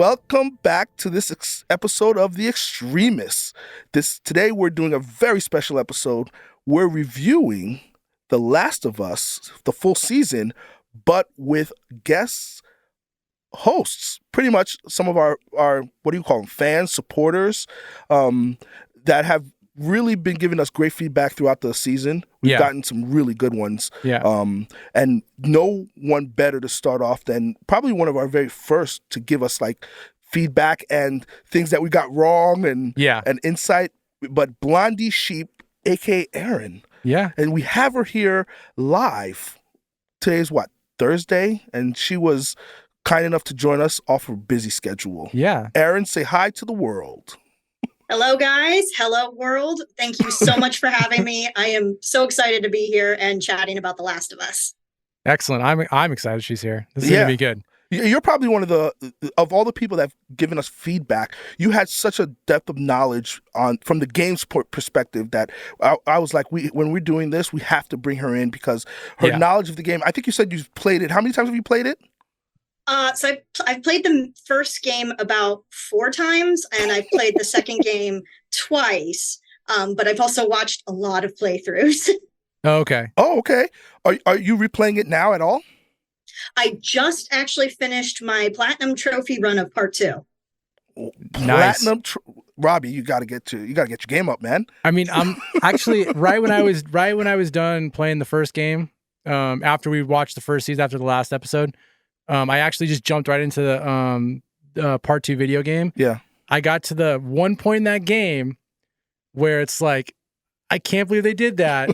Welcome back to this episode of the ExStreamists. Today we're doing a very special episode. We're reviewing The Last of Us, the full season, but with guest hosts. Pretty much some of our what do you call them, fans, supporters, that have really been giving us great feedback throughout the season. We've gotten some really good ones. And no one better to start off than probably one of our very first to give us like feedback and things that we got wrong and insight. But Blondie Sheep, aka Erin. Yeah. And we have her here live. Today's what, Thursday? And she was kind enough to join us off her busy schedule. Yeah. Erin, say hi to the world. Hello, guys. Hello, world. Thank you so much for having me. I am so excited to be here and chatting about The Last of Us. Excellent. I'm excited she's here. This is going to be good. You're probably one of all the people that have given us feedback. You had such a depth of knowledge from the game's perspective that I was like, when we're doing this, we have to bring her in because her knowledge of the game. I think you said you've played it. How many times have you played it? So I've played the first game about 4 times, and I've played the second game twice. But I've also watched a lot of playthroughs. Oh, okay. Oh, okay. Are you replaying it now at all? I just actually finished my platinum trophy run of part 2. Nice. Robbie, you gotta get your game up, man. I mean, I'm actually right when I was done playing the first game. After we watched the first season, after the last episode. I actually just jumped right into the part 2 video game. Yeah. I got to the one point in that game where it's like, I can't believe they did that.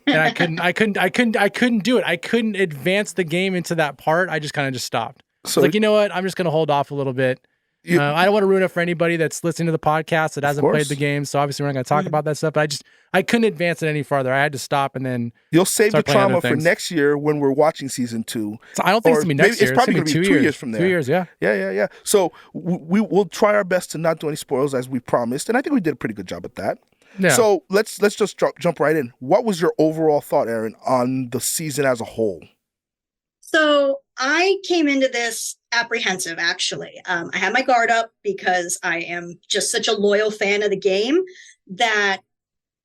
And I couldn't do it. I couldn't advance the game into that part. I just kind of stopped. So like, you know what? I'm just going to hold off a little bit. I don't want to ruin it for anybody that's listening to the podcast that hasn't played the game. So obviously we're not going to talk about that stuff, but I couldn't advance it any farther. I had to stop and then you'll save the trauma for next year when we're watching season 2. So I don't think it's going to be next year. It's probably going to be 2 years from there. 2 years, yeah. Yeah. So we'll try our best to not do any spoils as we promised. And I think we did a pretty good job at that. Yeah. So let's just jump right in. What was your overall thought, Erin, on the season as a whole? So I came into this apprehensive, actually. I had my guard up because I am just such a loyal fan of the game that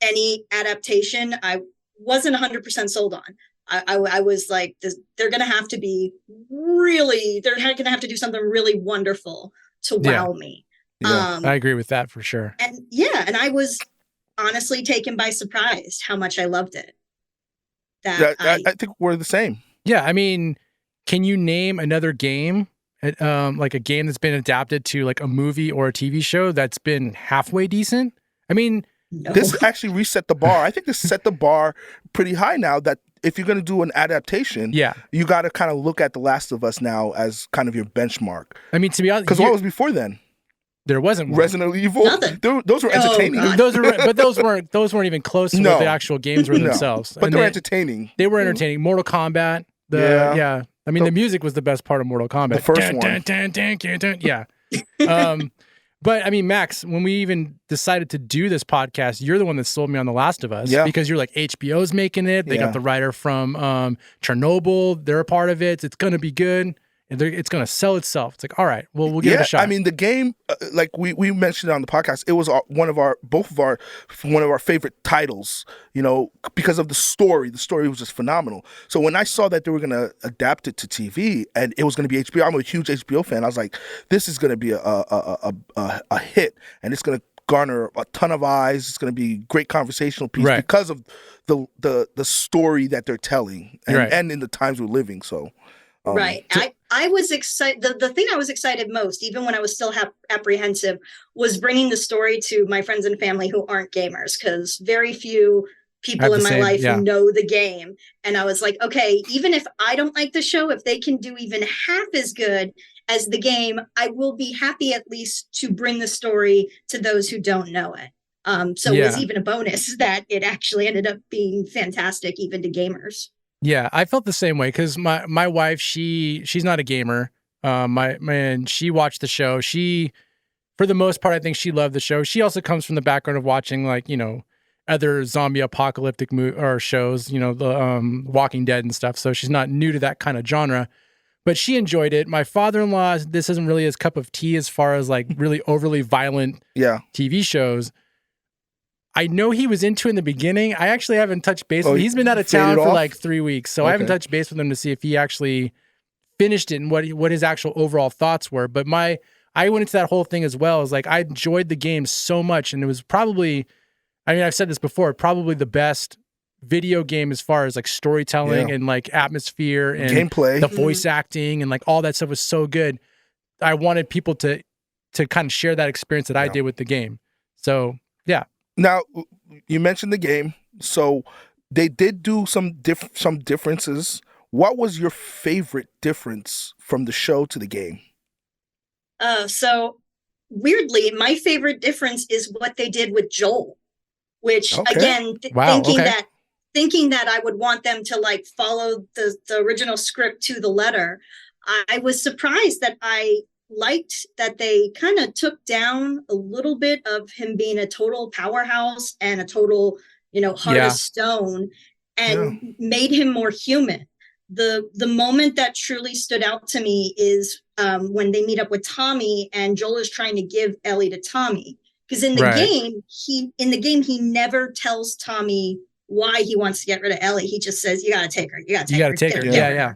any adaptation I wasn't 100% sold on. I was like, they're going to have to be they're going to have to do something really wonderful to wow me. Yeah, I agree with that for sure. And I was honestly taken by surprise how much I loved it. I think we're the same. Yeah, I mean, can you name another game, like a game that's been adapted to like a movie or a TV show that's been halfway decent? I mean, no. This actually reset the bar. I think this set the bar pretty high now that if you're going to do an adaptation, you got to kind of look at The Last of Us now as kind of your benchmark. I mean, to be honest, because what was before then? There wasn't one. Resident Evil. Those were entertaining. Those weren't even close to what the actual games were themselves. But they're entertaining. They were entertaining. Mortal Kombat. I mean, the music was the best part of Mortal Kombat. The first one. But I mean, Max, when we even decided to do this podcast, you're the one that sold me on The Last of Us because you're like, HBO's making it. They got the writer from Chernobyl. They're a part of it. It's going to be good. And it's going to sell itself. It's like, all right, well, we'll give it a shot. I mean, the game, like we mentioned on the podcast, it was one of our favorite titles, you know, because of the story. The story was just phenomenal. So when I saw that they were going to adapt it to TV and it was going to be HBO, I'm a huge HBO fan. I was like, this is going to be a hit and it's going to garner a ton of eyes. It's going to be a great conversational piece because of the story that they're telling and in the times we're living. So. I was excited. The thing I was excited most, even when I was still apprehensive, was bringing the story to my friends and family who aren't gamers, because very few people in my life know the game. And I was like, okay, even if I don't like the show, if they can do even half as good as the game, I will be happy at least to bring the story to those who don't know it. So it was even a bonus that it actually ended up being fantastic, even to gamers. Yeah, I felt the same way because my wife, she's not a gamer. She watched the show. She, for the most part, I think she loved the show. She also comes from the background of watching other zombie apocalyptic shows, the Walking Dead and stuff. So she's not new to that kind of genre. but she enjoyed it. My father-in-law, this isn't really his cup of tea as far as like really overly violent TV shows. I know he was into it in the beginning. I actually haven't touched base with him. He's been out of town for like 3 weeks, so I haven't touched base with him to see if he actually finished it and what his actual overall thoughts were. But I went into that whole thing as well. As like I enjoyed the game so much, and it was probably, I mean, I've said this before, probably the best video game as far as like storytelling and like atmosphere and gameplay, the voice acting and like all that stuff was so good. I wanted people to kind of share that experience that I did with the game. So yeah. Now you mentioned the game, so they did do some differences. What was your favorite difference from the show to the game? So weirdly, my favorite difference is what they did with Joel, which again, thinking that I would want them to like follow the original script to the letter, I was surprised that I liked that they kind of took down a little bit of him being a total powerhouse and a total, heart of stone, and made him more human. The moment that truly stood out to me is when they meet up with Tommy and Joel is trying to give Ellie to Tommy. Because in the game, he never tells Tommy why he wants to get rid of Ellie. He just says, you got to take her. You got to take her. Yeah.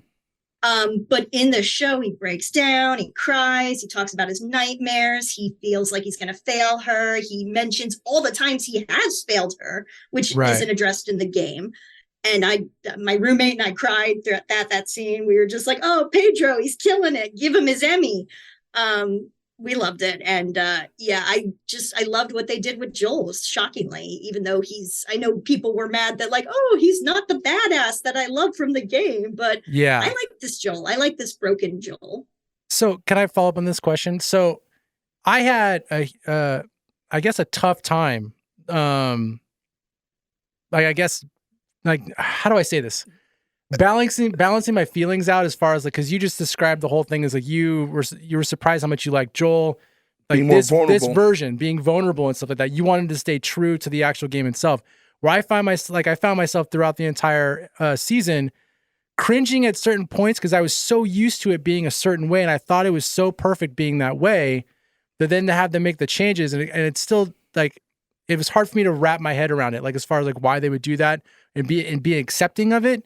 But in the show, he breaks down, he cries, he talks about his nightmares, he feels like he's going to fail her. He mentions all the times he has failed her, which isn't addressed in the game. And my roommate and I cried throughout that scene. We were just like, oh, Pedro, he's killing it. Give him his Emmy. We loved it. And I loved what they did with Joel, shockingly, even though I know people were mad that like, oh, he's not the badass that I love from the game. But I like this Joel. I like this broken Joel. So can I follow up on this question? So I had I guess a tough time. How do I say this? Balancing my feelings out as far as like, because you just described the whole thing as like you were surprised how much you like Joel, like being this version, being vulnerable and stuff like that. You wanted to stay true to the actual game itself. Where I found myself throughout the entire season cringing at certain points because I was so used to it being a certain way, and I thought it was so perfect being that way. That then to have them make the changes, and it's still like it was hard for me to wrap my head around it, like as far as like why they would do that and be accepting of it.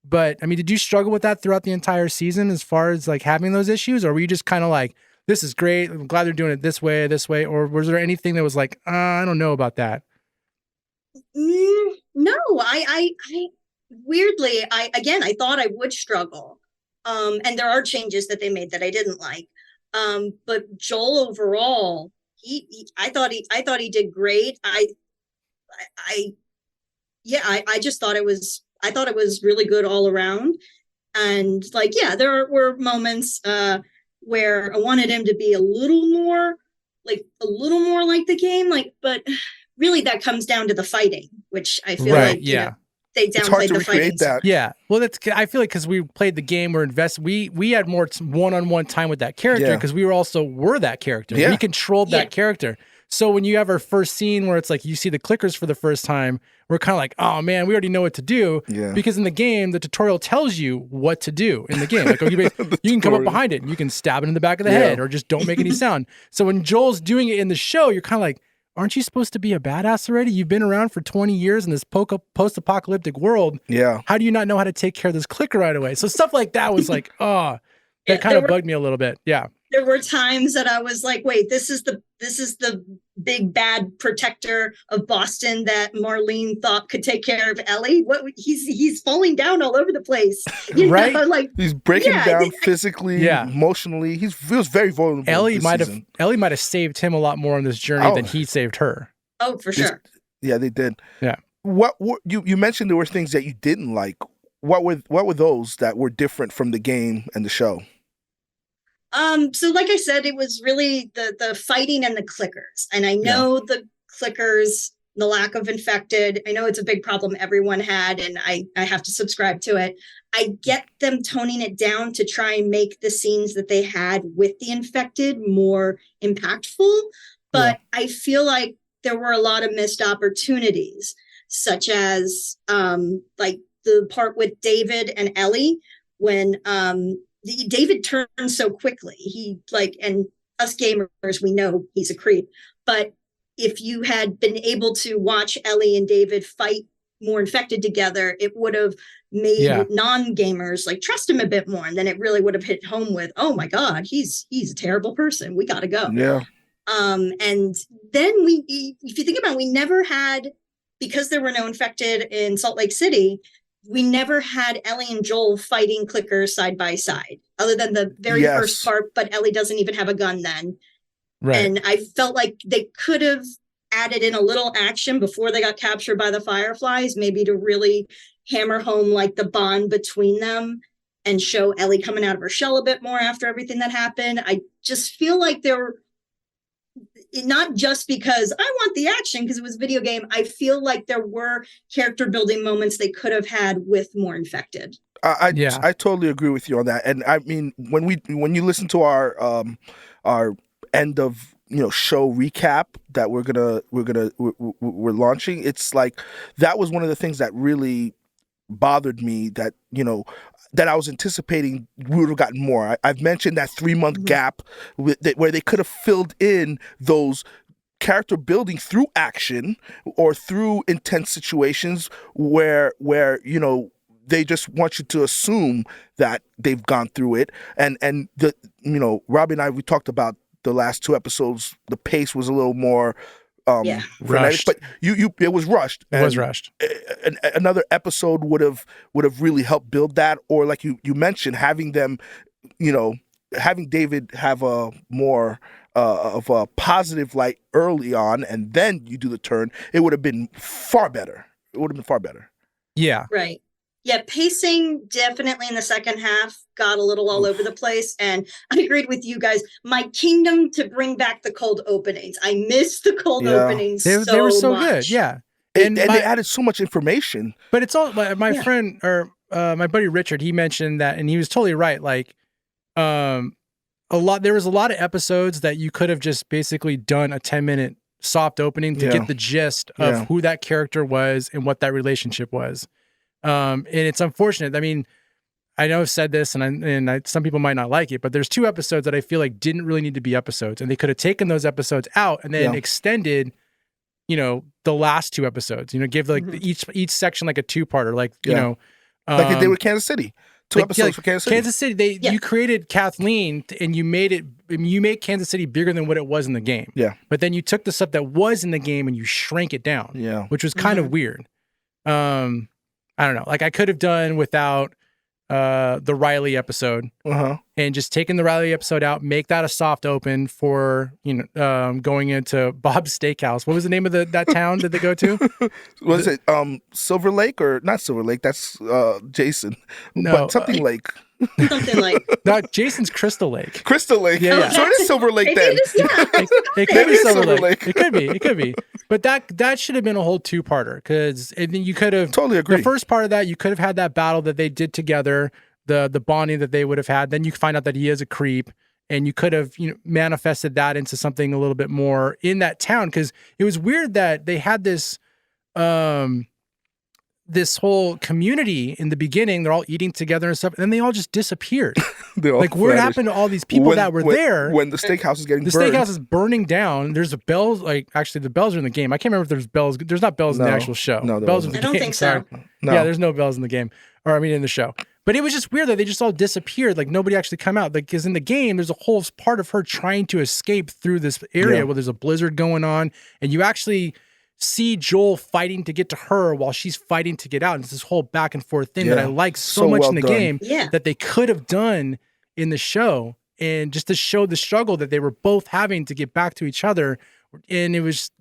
But I mean, did you struggle with that throughout the entire season as far as like having those issues, or were you just kind of like, this is great, I'm glad they're doing it this way, or was there anything that was like, I don't know about that? No, I weirdly, I thought I would struggle. And there are changes that they made that I didn't like. But Joel overall, I thought he did great. I just thought I thought it was really good all around. And like, there were moments where I wanted him to be a little more like the game, like, but really that comes down to the fighting, which I feel like they downplayed the fighting. That. Yeah. Well, I feel like because we played the game, we're invested. We had more one-on-one time with that character because we were that character. Yeah. We controlled that character. So when you have our first scene where it's like you see the clickers for the first time, we're kind of like, oh man, we already know what to do. Yeah. Because in the game, the tutorial tells you what to do in the game. Like you can come up behind it and you can stab it in the back of the head or just don't make any sound. So when Joel's doing it in the show, you're kind of like, aren't you supposed to be a badass already? You've been around for 20 years in this post-apocalyptic world. Yeah. How do you not know how to take care of this clicker right away? So stuff like that was like, that kind of bugged me a little bit. Yeah. There were times that I was like, wait, this is the big bad protector of Boston that Marlene thought could take care of Ellie. What he's falling down all over the place. You know, like he's breaking down physically, emotionally. He was very vulnerable. Ellie might have saved him a lot more on this journey than he saved her. Oh, for sure. Yeah, they did. Yeah. What you mentioned there were things that you didn't like. What were those that were different from the game and the show? So like I said, it was really the fighting and the clickers. And I know the clickers, the lack of infected, I know it's a big problem everyone had, and I have to subscribe to it. I get them toning it down to try and make the scenes that they had with the infected more impactful. But I feel like there were a lot of missed opportunities, such as like the part with David and Ellie when David turns so quickly. He and us gamers, we know he's a creep. But if you had been able to watch Ellie and David fight more infected together, it would have made non-gamers trust him a bit more. And then it really would have hit home with, oh my God, he's a terrible person. We got to go. Yeah. And then if you think about it, we never had, because there were no infected in Salt Lake City, we never had Ellie and Joel fighting clickers side by side, other than the very first part, but Ellie doesn't even have a gun then. Right. And I felt like they could have added in a little action before they got captured by the Fireflies, maybe to really hammer home the bond between them and show Ellie coming out of her shell a bit more after everything that happened. I just feel like they're not just because I want the action because it was a video game. I feel like there were character building moments they could have had with more infected. I totally agree with you on that. And I mean, when you listen to our end of show recap that we're launching, it's that was one of the things that really bothered me, that that I was anticipating we would have gotten more. I've mentioned that 3-month gap where they could have filled in those character building through action or through intense situations where they just want you to assume that they've gone through it. And the Robbie and I, we talked about the last 2 episodes. The pace was a little more rushed, but it was rushed. It was rushed. Another episode would have really helped build that, or like you mentioned, having them, having David have a more of a positive light early on, and then you do the turn. It would have been far better. Yeah. Right. Yeah, pacing definitely in the second half got a little all over the place. And I agreed with you guys. My kingdom to bring back the cold openings. I miss the cold openings they were so much. Good, yeah. And they added so much information. But it's all, my friend, or my buddy Richard, he mentioned that, and he was totally right. There was a lot of episodes that you could have just basically done a 10-minute soft opening to get the gist of who that character was and what that relationship was. And it's unfortunate. I mean, I know I've said this, and some people might not like it, but there's 2 episodes that I feel like didn't really need to be episodes, and they could have taken those episodes out and then extended, the last 2 episodes. Give each section a 2-parter, like they did with Kansas City. 2 episodes for Kansas City. Kansas City, you created Kathleen, and you made Kansas City bigger than what it was in the game. Yeah. But then you took the stuff that was in the game and you shrank it down. Yeah. Which was kind of weird. I don't know. I could have done without the Riley episode and just taken the Riley episode out, make that a soft open for, going into Bob's Steakhouse. What was the name of that town that they go to? Was it Silver Lake, or not Silver Lake? That's Jason. No, but something like. Something like. No, Jason's Crystal Lake. Crystal Lake. Yeah. So it is Silver Lake then. It could be Silver Lake. It could be. But that should have been a whole 2-parter, because you could have totally agree. The first part of that, you could have had that battle that they did together, the bonding that they would have had. Then you find out that he is a creep, and you could have manifested that into something a little bit more in that town, because it was weird that they had this this whole community in the beginning. They're all eating together and stuff, and then they all just disappeared. What happened to all these people that were there when the steakhouse is getting burned? The steakhouse is burning down. There's a bells, actually the bells are in the game. I can't remember if there's bells. There's not bells in the actual show. No, bells in the I don't game. think so. No. Yeah, there's no bells in the game, in the show. But it was just weird that they just all disappeared. Nobody actually come out. Because in the game, there's a whole part of her trying to escape through this area where there's a blizzard going on, and you actually see Joel fighting to get to her while she's fighting to get out. And it's this whole back and forth thing that I like so much well in the done. game that they could have done in the show, and just to show the struggle that they were both having to get back to each other. And it was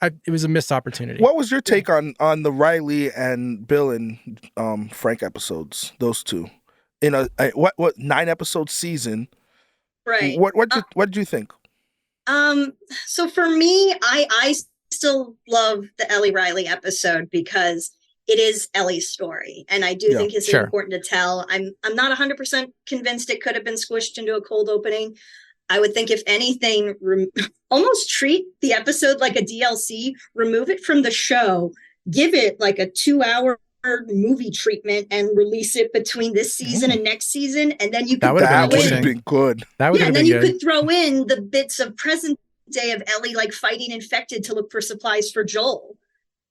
a missed opportunity. What was your take on the Riley and Bill and Frank episodes? Those 2 in a 9-episode season, right? What did you think? So for me, I still love the Ellie Riley episode because it is Ellie's story, and I do think it's important to tell. I'm not 100% convinced it could have been squished into a cold opening. I would think, if anything, almost treat the episode like a DLC, remove it from the show, give it a 2-hour movie treatment and release it between this season and next season, and then you could that would have been good. That would yeah, have and been then you good. could throw in the bits of present day of Ellie like fighting infected to look for supplies for Joel.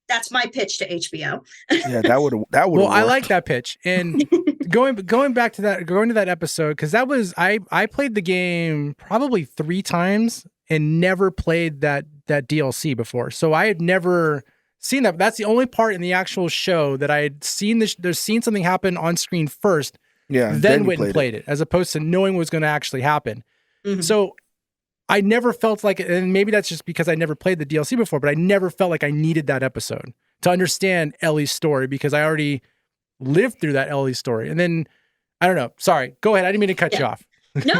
That's my pitch to HBO. Yeah, that would well, worked. I like that pitch. And going back to that episode, because that was I played the game probably 3 times and never played that DLC before. So I had never seen that. That's the only part in the actual show that I had seen there's seen something happen on screen first. Yeah. Then went and played it, as opposed to knowing what was going to actually happen. Mm-hmm. So I never felt like, and maybe that's just because I never played the DLC before, but I never felt like I needed that episode to understand Ellie's story, because I already lived through that Ellie story. And then, I don't know. Sorry. Go ahead. I didn't mean to cut you off. No.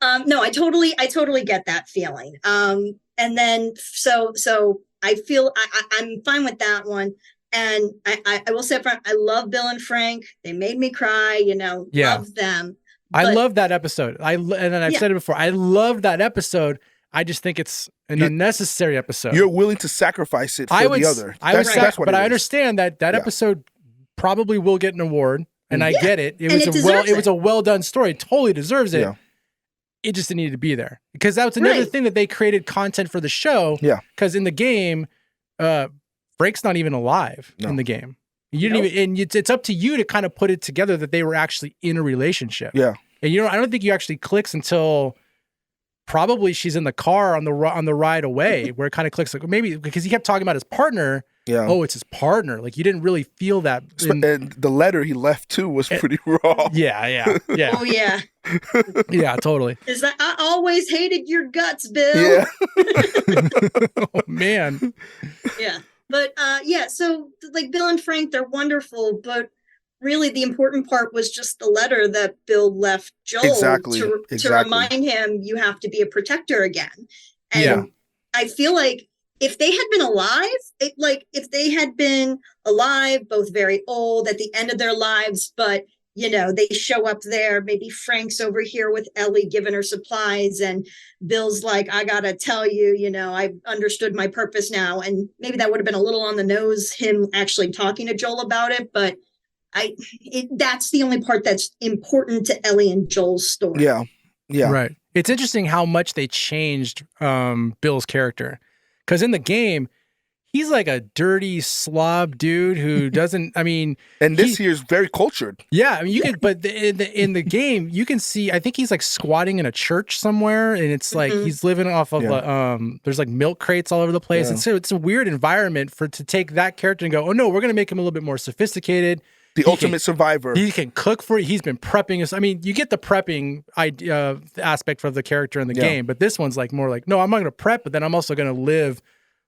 I totally get that feeling. And then, so I feel I'm fine with that one. And I will say up front, I love Bill and Frank. They made me cry, love them. I love that episode. And then I've said it before. I love that episode. I just think it's an unnecessary episode. You're willing to sacrifice it for the other. But I understand that episode probably will get an award, and I get it. It was a well done story. It totally deserves it. Yeah. It just didn't need to be there, because that was another thing that they created content for the show. Yeah. Because in the game, Frank's not even alive in the game. You didn't even, and it's up to you to kind of put it together that they were actually in a relationship. Yeah. And I don't think you actually clicks until probably she's in the car on the ride away, where it kind of clicks, like maybe because he kept talking about his partner. Yeah. Oh, it's his partner. Like, you didn't really feel that. And the letter he left too was pretty raw. Yeah. Oh yeah. Yeah, totally. Is that I always hated your guts, Bill? Yeah. Oh man. Yeah. But so like Bill and Frank, they're wonderful, but really the important part was just the letter that Bill left Joel to remind him you have to be a protector again. And I feel like if they had been alive, if they had been alive, both very old at the end of their lives, but they show up there, maybe Frank's over here with Ellie giving her supplies, and Bill's like, I gotta tell you, I've understood my purpose now. And maybe that would have been a little on the nose, him actually talking to Joel about it. But that's the only part that's important to Ellie and Joel's story. Yeah. Yeah. Right. It's interesting how much they changed Bill's character. Because in the game, he's like a dirty slob dude who doesn't, and this here's very cultured. Yeah. I mean, you can, but in the game, you can see, I think he's like squatting in a church somewhere, and it's like, he's living off of, there's like milk crates all over the place. Yeah. And so it's a weird environment to take that character and go, oh no, we're going to make him a little bit more sophisticated. The ultimate survivor. He can cook for you. He's been prepping. You get the prepping aspect for the character in the game, but this one's like more like, no, I'm not going to prep, but then I'm also going to live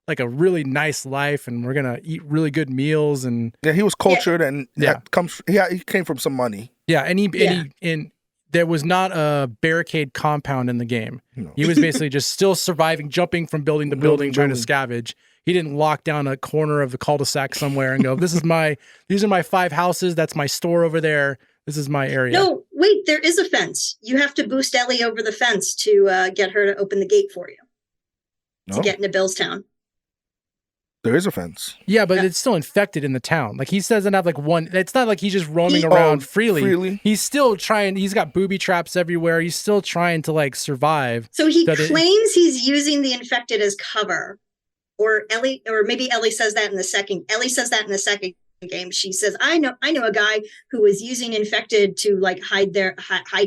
like a really nice life, and we're going to eat really good meals. And he was cultured, and he came from some money. Yeah, and there was not a barricade compound in the game. No. He was basically just still surviving, jumping from building to building, trying to scavenge. He didn't lock down a corner of the cul-de-sac somewhere and go, these are my 5 houses. That's my store over there. This is my area. No, wait, there is a fence. You have to boost Ellie over the fence to get her to open the gate for you to get into Bill's town. There is a fence. Yeah, but it's still infected in the town. Like, he doesn't have like one. It's not like he's just roaming around freely. He's still trying. He's got booby traps everywhere. He's still trying to like survive. So he claims he's using the infected as cover. Or Ellie, or maybe Ellie says that in the second. Ellie says that in the second game. She says, "I know a guy who was using infected to like hide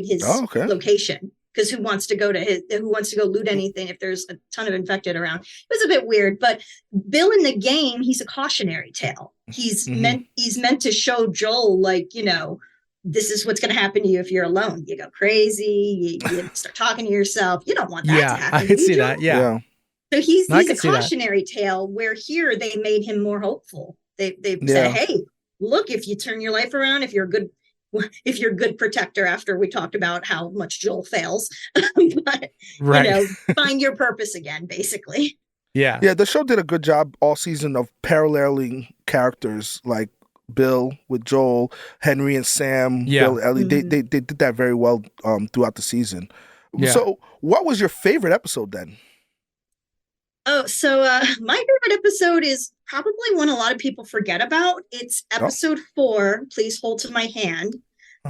his location, because who wants to go loot anything if there's a ton of infected around." It was a bit weird, but Bill in the game, he's a cautionary tale. He's meant to show Joel, like, this is what's going to happen to you if you're alone. You go crazy. You start talking to yourself. You don't want that to happen. I could see that. Yeah. So he's a cautionary tale, where here they made him more hopeful. They said, hey, look, if you turn your life around, if you're a good protector, after we talked about how much Joel fails, but find your purpose again, basically. Yeah. Yeah, the show did a good job all season of paralleling characters like Bill with Joel, Henry and Sam, Bill, Ellie. They did that very well throughout the season. Yeah. So what was your favorite episode then? Oh, so my favorite episode is probably one a lot of people forget about. It's episode 4, Please Hold to My Hand.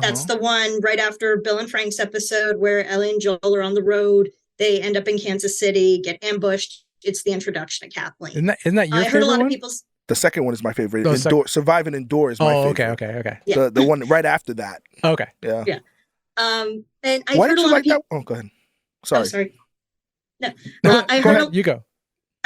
That's the one right after Bill and Frank's episode where Ellie and Joel are on the road. They end up in Kansas City, get ambushed. It's the introduction to Kathleen. Isn't that your I heard favorite a lot one? of people. The second one is my favorite. Survive and Endure is my favorite. Okay. Yeah. The one right after that. Okay. Yeah. And I Why heard did you a lot like of people. that? Oh, go ahead. Sorry. Oh, sorry. No, You go.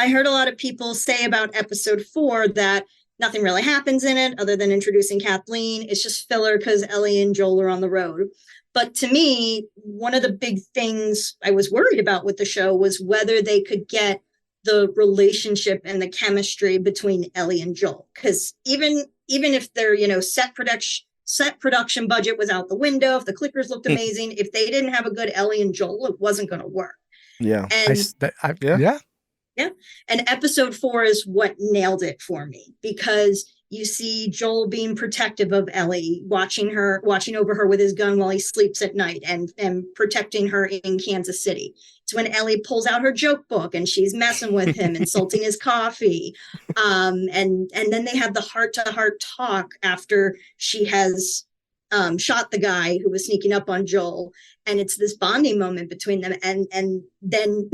I heard a lot of people say about episode 4 that nothing really happens in it other than introducing Kathleen. It's just filler because Ellie and Joel are on the road. But to me, one of the big things I was worried about with the show was whether they could get the relationship and the chemistry between Ellie and Joel. Because even if their set production budget was out the window, if the clickers looked amazing, if they didn't have a good Ellie and Joel, it wasn't going to work. Yeah. And Yeah. And episode 4 is what nailed it for me, because you see Joel being protective of Ellie, watching over her with his gun while he sleeps at night, and protecting her in Kansas City. It's when Ellie pulls out her joke book and she's messing with him, insulting his coffee. And then they have the heart-to-heart talk after she has shot the guy who was sneaking up on Joel, and it's this bonding moment between them. And then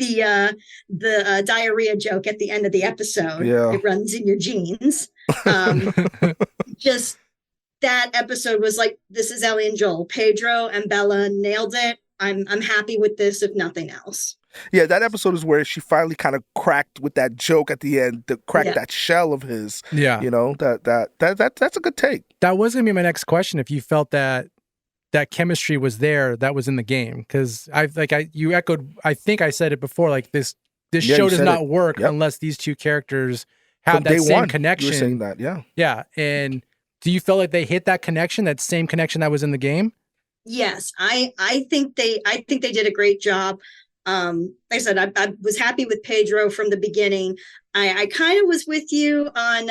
the diarrhea joke at the end of the episode, it runs in your genes. Just that episode was like, this is Ellie and Joel. Pedro and Bella nailed it. I'm happy with this, if nothing else. Yeah, that episode is where she finally kind of cracked with that joke at the end, that shell of his. Yeah. That's a good take. That was going to be my next question. If you felt that chemistry was there, that was in the game. Because you echoed, I think I said it before, like this show does not work unless these two characters have that same connection. You were saying that, yeah. Yeah. And do you feel like they hit that connection, that same connection that was in the game? Yes, I think they did a great job. Like I said, I was happy with Pedro from the beginning. I kind of was with you on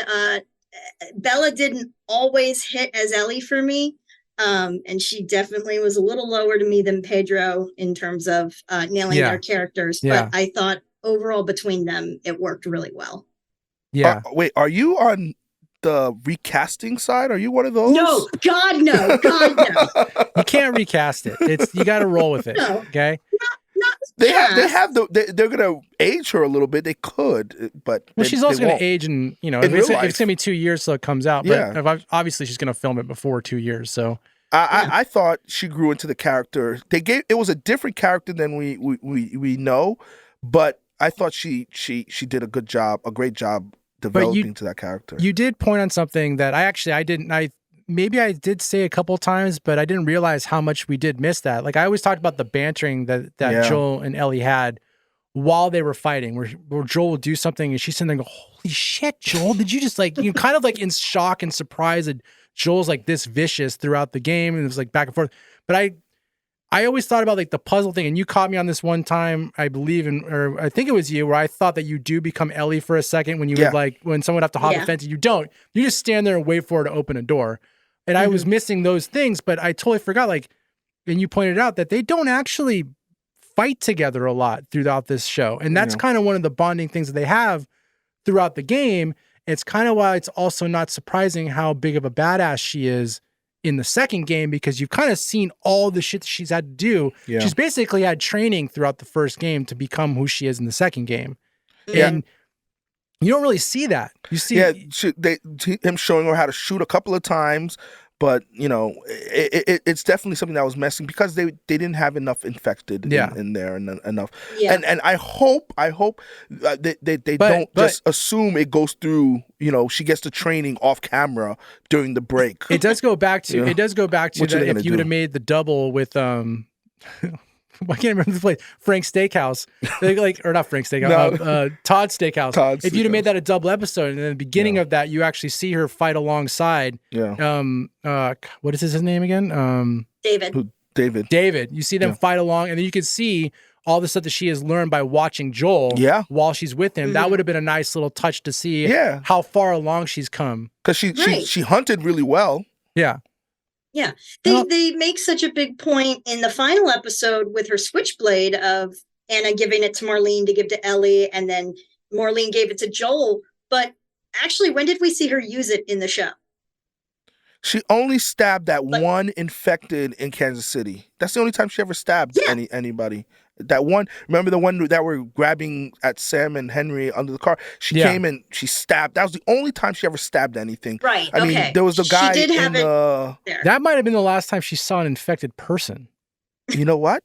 Bella didn't always hit as Ellie for me. And she definitely was a little lower to me than Pedro in terms of nailing their characters. But I thought overall between them, it worked really well. Yeah. Wait, are you on the recasting side? Are you one of those? No, God no. You can't recast it. You got to roll with it. No. Okay. They're gonna age her a little bit. They could, but she's also gonna age, and it's gonna be 2 years till it comes out. But obviously she's gonna film it before 2 years. So I thought she grew into the character. It was a different character than we know, but I thought she did a great job developing to that character. You did point on something that maybe I did say a couple times, but I didn't realize how much we did miss that. Like I always talked about the bantering that Joel and Ellie had while they were fighting, where Joel would do something and she's sitting there and go, holy shit, Joel, did you just kind of like in shock and surprise that Joel's like this vicious throughout the game, and it was like back and forth. But I always thought about like the puzzle thing, and you caught me on this one time, I believe, or I think it was you, where I thought that you do become Ellie for a second when you would when someone would have to hop a fence, and you don't. You just stand there and wait for her to open a door. And I was missing those things, but I totally forgot, and you pointed out that they don't actually fight together a lot throughout this show. And that's kind of one of the bonding things that they have throughout the game. It's kind of why it's also not surprising how big of a badass she is in the second game, because you've kind of seen all the shit that she's had to do. Yeah. She's basically had training throughout the first game to become who she is in the second game. Yeah. And you don't really see that. You see, him showing her how to shoot a couple of times, but it's definitely something that was missing because they didn't have enough infected in there and enough. Yeah. And I hope they don't just assume it goes through. She gets the training off camera during the break. It does go back to that if you would have made the double with I can't remember the place. Frank's Steakhouse, or not Frank's Steakhouse, Todd's Steakhouse. If you'd have made that a double episode, and in the beginning of that, you actually see her fight alongside. What is his name again? David. David. You see them fight along, and then you can see all the stuff that she has learned by watching Joel. While she's with him, that would have been a nice little touch to see. How far along she's come. Because she hunted really well. Yeah. Yeah, they make such a big point in the final episode with her switchblade of Anna giving it to Marlene to give to Ellie, and then Marlene gave it to Joel. But actually, when did we see her use it in the show? She only stabbed that one infected in Kansas City. That's the only time she ever stabbed anybody. That one, remember the one that were grabbing at Sam and Henry under the car? She came and she stabbed. That was the only time she ever stabbed anything. Right. I mean, there was a guy in the... That might have been the last time she saw an infected person. You know what?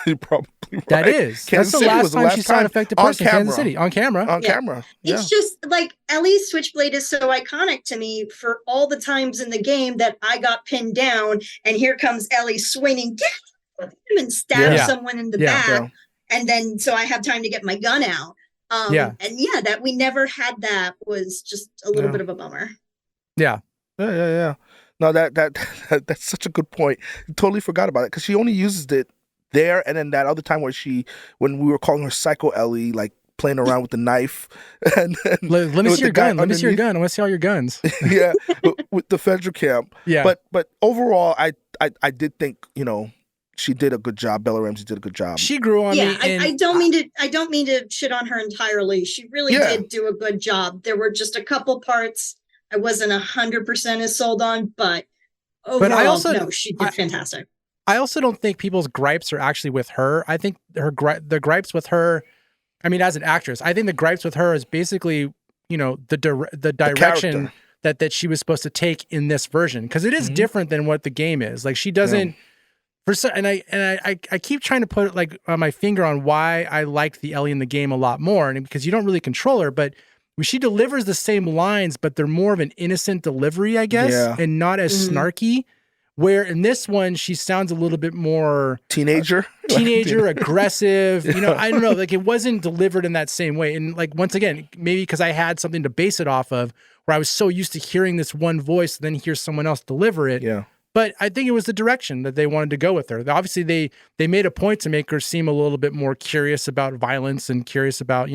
You're probably right. That is. That's the last time she saw an infected person in Kansas City. On camera. On camera. It's just like Ellie's switchblade is so iconic to me for all the times in the game that I got pinned down, and here comes Ellie swinging, get him, and stab someone in the back. And then so I have time to get my gun out. And that we never had that was just a little bit of a bummer. Yeah. No, that's such a good point. Totally forgot about it because she only uses it there, and then that other time when we were calling her Psycho Ellie, like playing around with the knife. And let me see your gun. Let me see your gun. I want to see all your guns. Yeah, with the federal camp. Yeah. But overall, I did think she did a good job. Bella Ramsey did a good job. She grew on me. I don't mean to shit on her entirely. She really did do a good job. There were just a couple parts I wasn't 100% as sold on, but overall, she did fantastic. I also don't think people's gripes are actually with her. I think the gripes with her, I mean, as an actress, I think the gripes with her is basically, the direction that she was supposed to take in this version, because it is different than what the game is. Like she doesn't. I keep trying to put my finger on why I liked the Ellie in the game a lot more, and because you don't really control her, but she delivers the same lines, but they're more of an innocent delivery, I guess, and not as snarky. Where in this one, she sounds a little bit more teenager, aggressive. I don't know. Like it wasn't delivered in that same way. And once again, maybe because I had something to base it off of, where I was so used to hearing this one voice, then hear someone else deliver it. Yeah. But I think it was the direction that they wanted to go with her. Obviously, they made a point to make her seem a little bit more curious about violence and curious about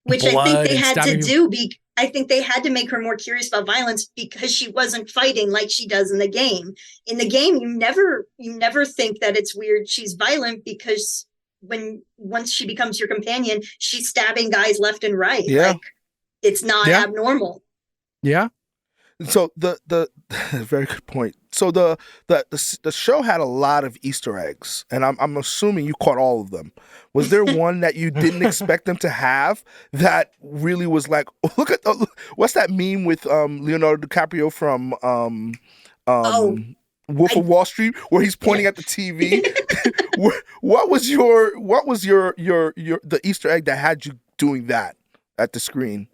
which I think they had to do. I think they had to make her more curious about violence because she wasn't fighting like she does in the game. In the game, you never think that it's weird she's violent, because once she becomes your companion, she's stabbing guys left and right. Yeah. It's not abnormal. Yeah. So the very good point. So the show had a lot of Easter eggs, and I'm assuming you caught all of them. Was there one that you didn't expect them to have that really was like, look at what's that meme with Leonardo DiCaprio from Wolf of Wall Street, where he's pointing at the TV? What was the Easter egg that had you doing that at the screen?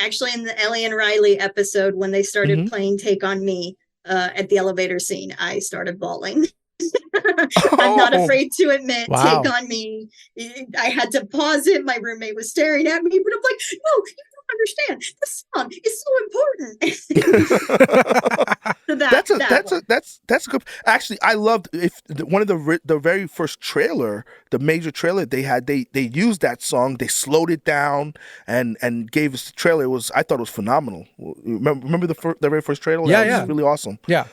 Actually in the Ellie and Riley episode, when they started playing Take on Me at the elevator scene, I started bawling. I'm not afraid to admit, Take on Me. I had to pause it. My roommate was staring at me, but I'm like, no, you don't understand. This song is so important. That's good. Actually, I loved one of the very first trailer, the major trailer they had. They used that song. They slowed it down and gave us the trailer. I thought it was phenomenal. Remember the very first trailer? Yeah, It was really awesome. Yeah.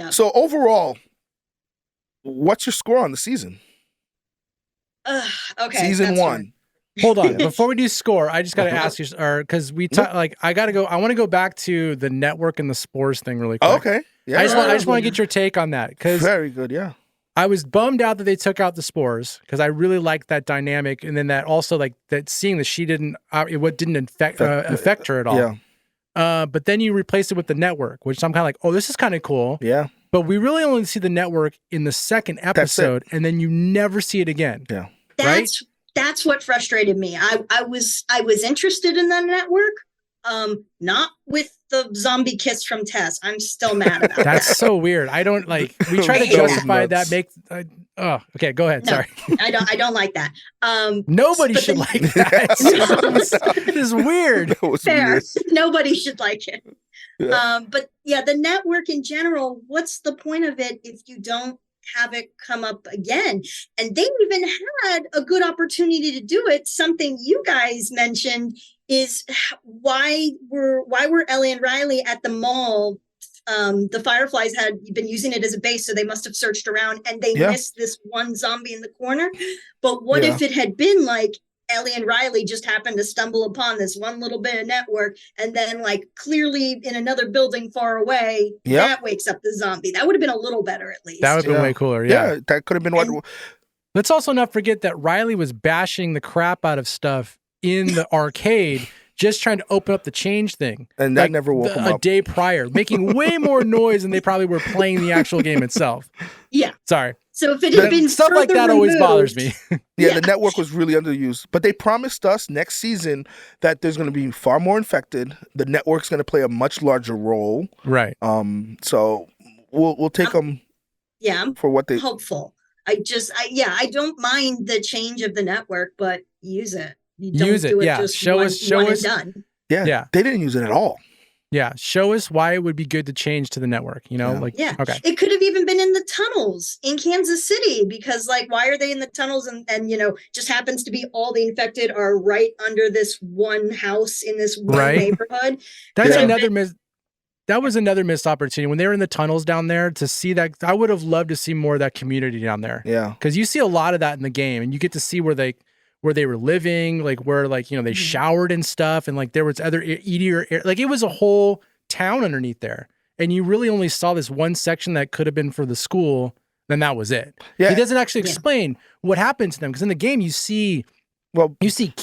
So overall, what's your score on the season? Okay. Season 1. Hold on. Before we do score, I just got to ask you, because I got to go. I want to go back to the network and the spores thing really quick. Okay. Yeah. I just want to get your take on that, because very good. Yeah. I was bummed out that they took out the spores, because I really liked that dynamic, and then that also that seeing that she didn't affect her at all. Yeah. But then you replace it with the network, which I'm kind of like, oh, this is kind of cool. Yeah. But we really only see the network in the second episode, and then you never see it again. Yeah. That's what frustrated me. I was interested in the network, not with the zombie kiss from Tess. I'm still mad about that. That's so weird. I don't like. We try to justify that. Okay, go ahead. No, Sorry. I don't like that. Nobody should like that. It is weird. Fair. Weird. Nobody should like it. Yeah. But yeah, the network in general. What's the point of it if you don't have it come up again? And they even had a good opportunity to do it. Something you guys mentioned is why were Ellie and Riley at the mall the Fireflies had been using it as a base, so they must have searched around and they missed this one zombie in the corner. But what if it had been like Ellie and Riley just happened to stumble upon this one little bit of network, and then like clearly in another building far away, that wakes up the zombie? That would have been a little better, at least. That would have been way cooler. Yeah, that could have been what. Let's also not forget that Riley was bashing the crap out of stuff in the arcade, just trying to open up the change thing. And that never woke him up. A day prior, making way more noise than they probably were playing the actual game itself. Yeah. Sorry. So if it had been stuff like that always bothers me. The network was really underused. But they promised us next season that there's going to be far more infected. The network's going to play a much larger role. Right. So we'll take them for what they... hopeful. I don't mind the change of the network, but use it. You don't use it. Do it Just show us. And done. Yeah. They didn't use it at all. Yeah. Show us why it would be good to change to the network, Okay. It could have even been in the tunnels in Kansas City, because like, why are they in the tunnels? And just happens to be all the infected are right under this one house in this one neighborhood. That's That was another missed opportunity when they were in the tunnels down there to see that. I would have loved to see more of that community down there. Yeah. Because you see a lot of that in the game, and you get to see where they were living, like where they showered and stuff, and like there was other eatier, like it was a whole town underneath there. And you really only saw this one section that could have been for the school, then that was it. Yeah. He doesn't actually explain what happened to them, because in the game you see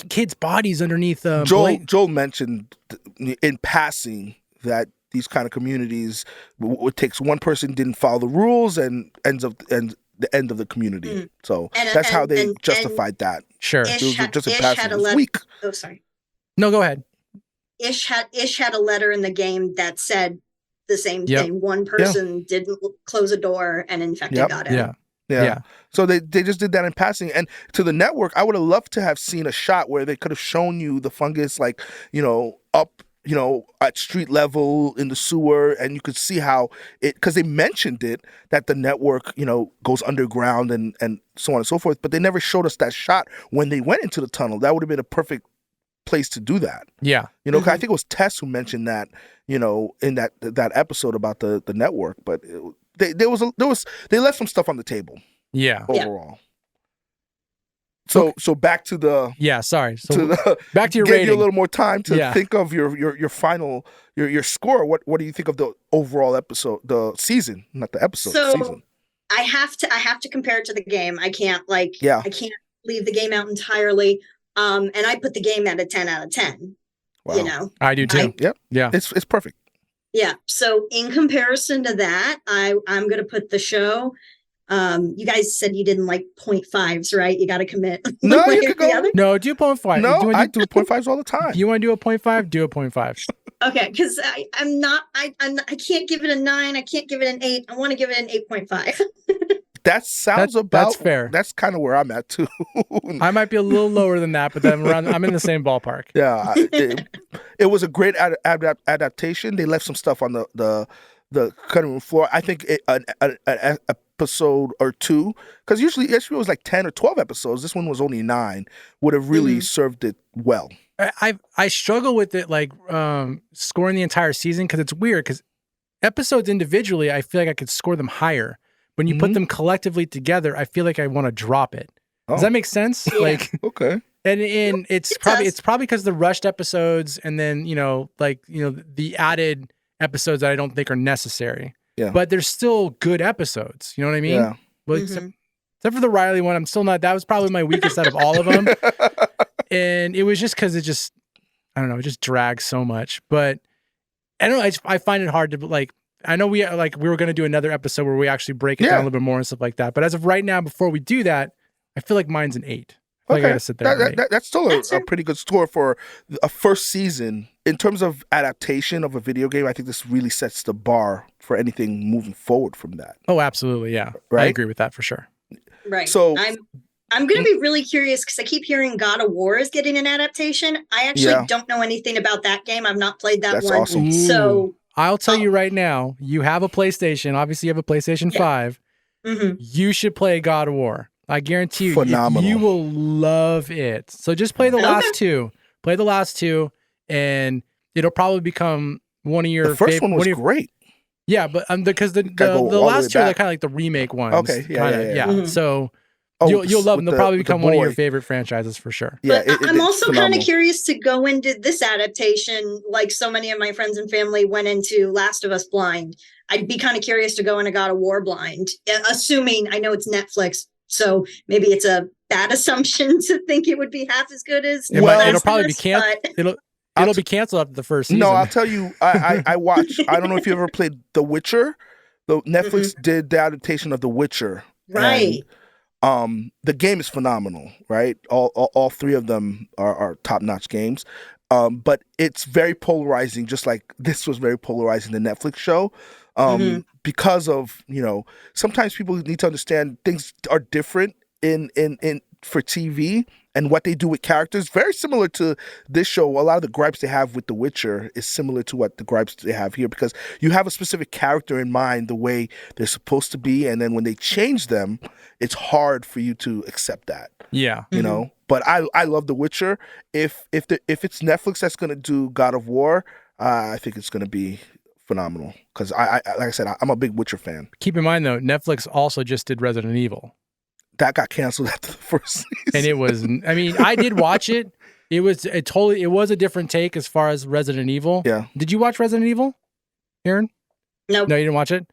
kids' bodies underneath. Joel mentioned in passing that these kind of communities, it takes one person didn't follow the rules and the end of the community. So that's how they justified that. Sure. Ish had a letter. Oh, sorry. No, go ahead. Ish had a letter in the game that said the same thing. One person didn't close a door and infected got in. Yeah. So they just did that in passing. And to the network, I would have loved to have seen a shot where they could have shown you the fungus, like, up, at street level in the sewer, and you could see how because they mentioned it, that the network, goes underground and so on and so forth, but they never showed us that shot when they went into the tunnel. That would have been a perfect place to do that. Yeah. I think it was Tess who mentioned that, in that episode about the network, but they left some stuff on the table. Yeah. Overall. So back to the sorry. So back to your rating. rating. Give you a little more time to think of your final your score. What do you think of the overall episode, the season, not the episode, the season? I have to compare it to the game. I can't I can't leave the game out entirely. And I put the game at a 10 out of 10. Wow. I do too. Yeah. It's perfect. Yeah. So in comparison to that, I'm going to put the show. You guys said you didn't like 0.5s, right? You got to commit. No, you could go. No, do 0.5. No, I do 0.5s all the time. If you want to do a 0.5, do a 0.5. Okay, because I can't give it a 9. I can't give it an 8. I want to give it an 8.5. That's fair. That's kind of where I'm at too. I might be a little lower than that, but then I'm in the same ballpark. Yeah, it was a great adaptation. They left some stuff on the cutting room floor. I think an episode or two, because usually HBO was like 10 or 12 episodes. This one was only 9. Would have really served it well. I struggle with it, like scoring the entire season, because it's weird. Because episodes individually, I feel like I could score them higher. When you put them collectively together, I feel like I want to drop it. Does that make sense? Yeah. Like, okay. And it's probably because the rushed episodes, and then the added episodes that I don't think are necessary. Yeah. But they're still good episodes. You know what I mean? Yeah. Well, except for the Riley one, I'm still not. That was probably my weakest out of all of them. And it was just because it just drags so much. But I don't know. I find it hard to like. I know we were going to do another episode where we actually break it down a little bit more and stuff like that. But as of right now, before we do that, I feel like mine's an 8. I gotta sit there. That's still a pretty good score for a first season. In terms of adaptation of a video game, I think this really sets the bar for anything moving forward from that. Oh, absolutely. Yeah. Right? I agree with that for sure. Right. So I'm going to be really curious, because I keep hearing God of War is getting an adaptation. I actually don't know anything about that game. I've not played that one. Awesome. Ooh. So I'll tell you right now, you have a PlayStation. Obviously, you have a PlayStation 5. Mm-hmm. You should play God of War. I guarantee you, you will love it. So just play the last two. Play the last two, and it'll probably become one of your favorite. The first one was great. Yeah, but because the Gotta go all the last way two are back. kind of like the remake ones. Okay, yeah. Mhm. So Oh, you'll love them. They'll probably with the become one of your boy. favorite franchises for sure. Yeah, But I'm it's also kind phenomenal. of curious to go into this adaptation, like so many of my friends and family went into Last of Us blind. I'd be kind of curious to go into God of War blind, assuming I know it's Netflix, so maybe it's a bad assumption to think it would be half as good as It'll probably be canceled. It'll be canceled after the first season. No, I'll tell you, I watch. I don't know if you ever played The Witcher. The Netflix did the adaptation of The Witcher. Right. And, the game is phenomenal, right? All three of them are top-notch games. But it's very polarizing, just like this was very polarizing, the Netflix show. Because of, sometimes people need to understand things are different in for TV and what they do with characters. Very similar to this show. A lot of the gripes they have with The Witcher is similar to what the gripes they have here, because you have a specific character in mind, the way they're supposed to be, and then when they change them, it's hard for you to accept that. Yeah. You know? But I love The Witcher. If it's Netflix that's gonna do God of War, I think it's gonna be phenomenal. Because I like I said, I'm a big Witcher fan. Keep in mind though, Netflix also just did Resident Evil. That got canceled after the first season. And it was, I mean, I did watch it. It was a different take as far as Resident Evil. Yeah. Did you watch Resident Evil, Erin? Nope. No, you didn't watch it?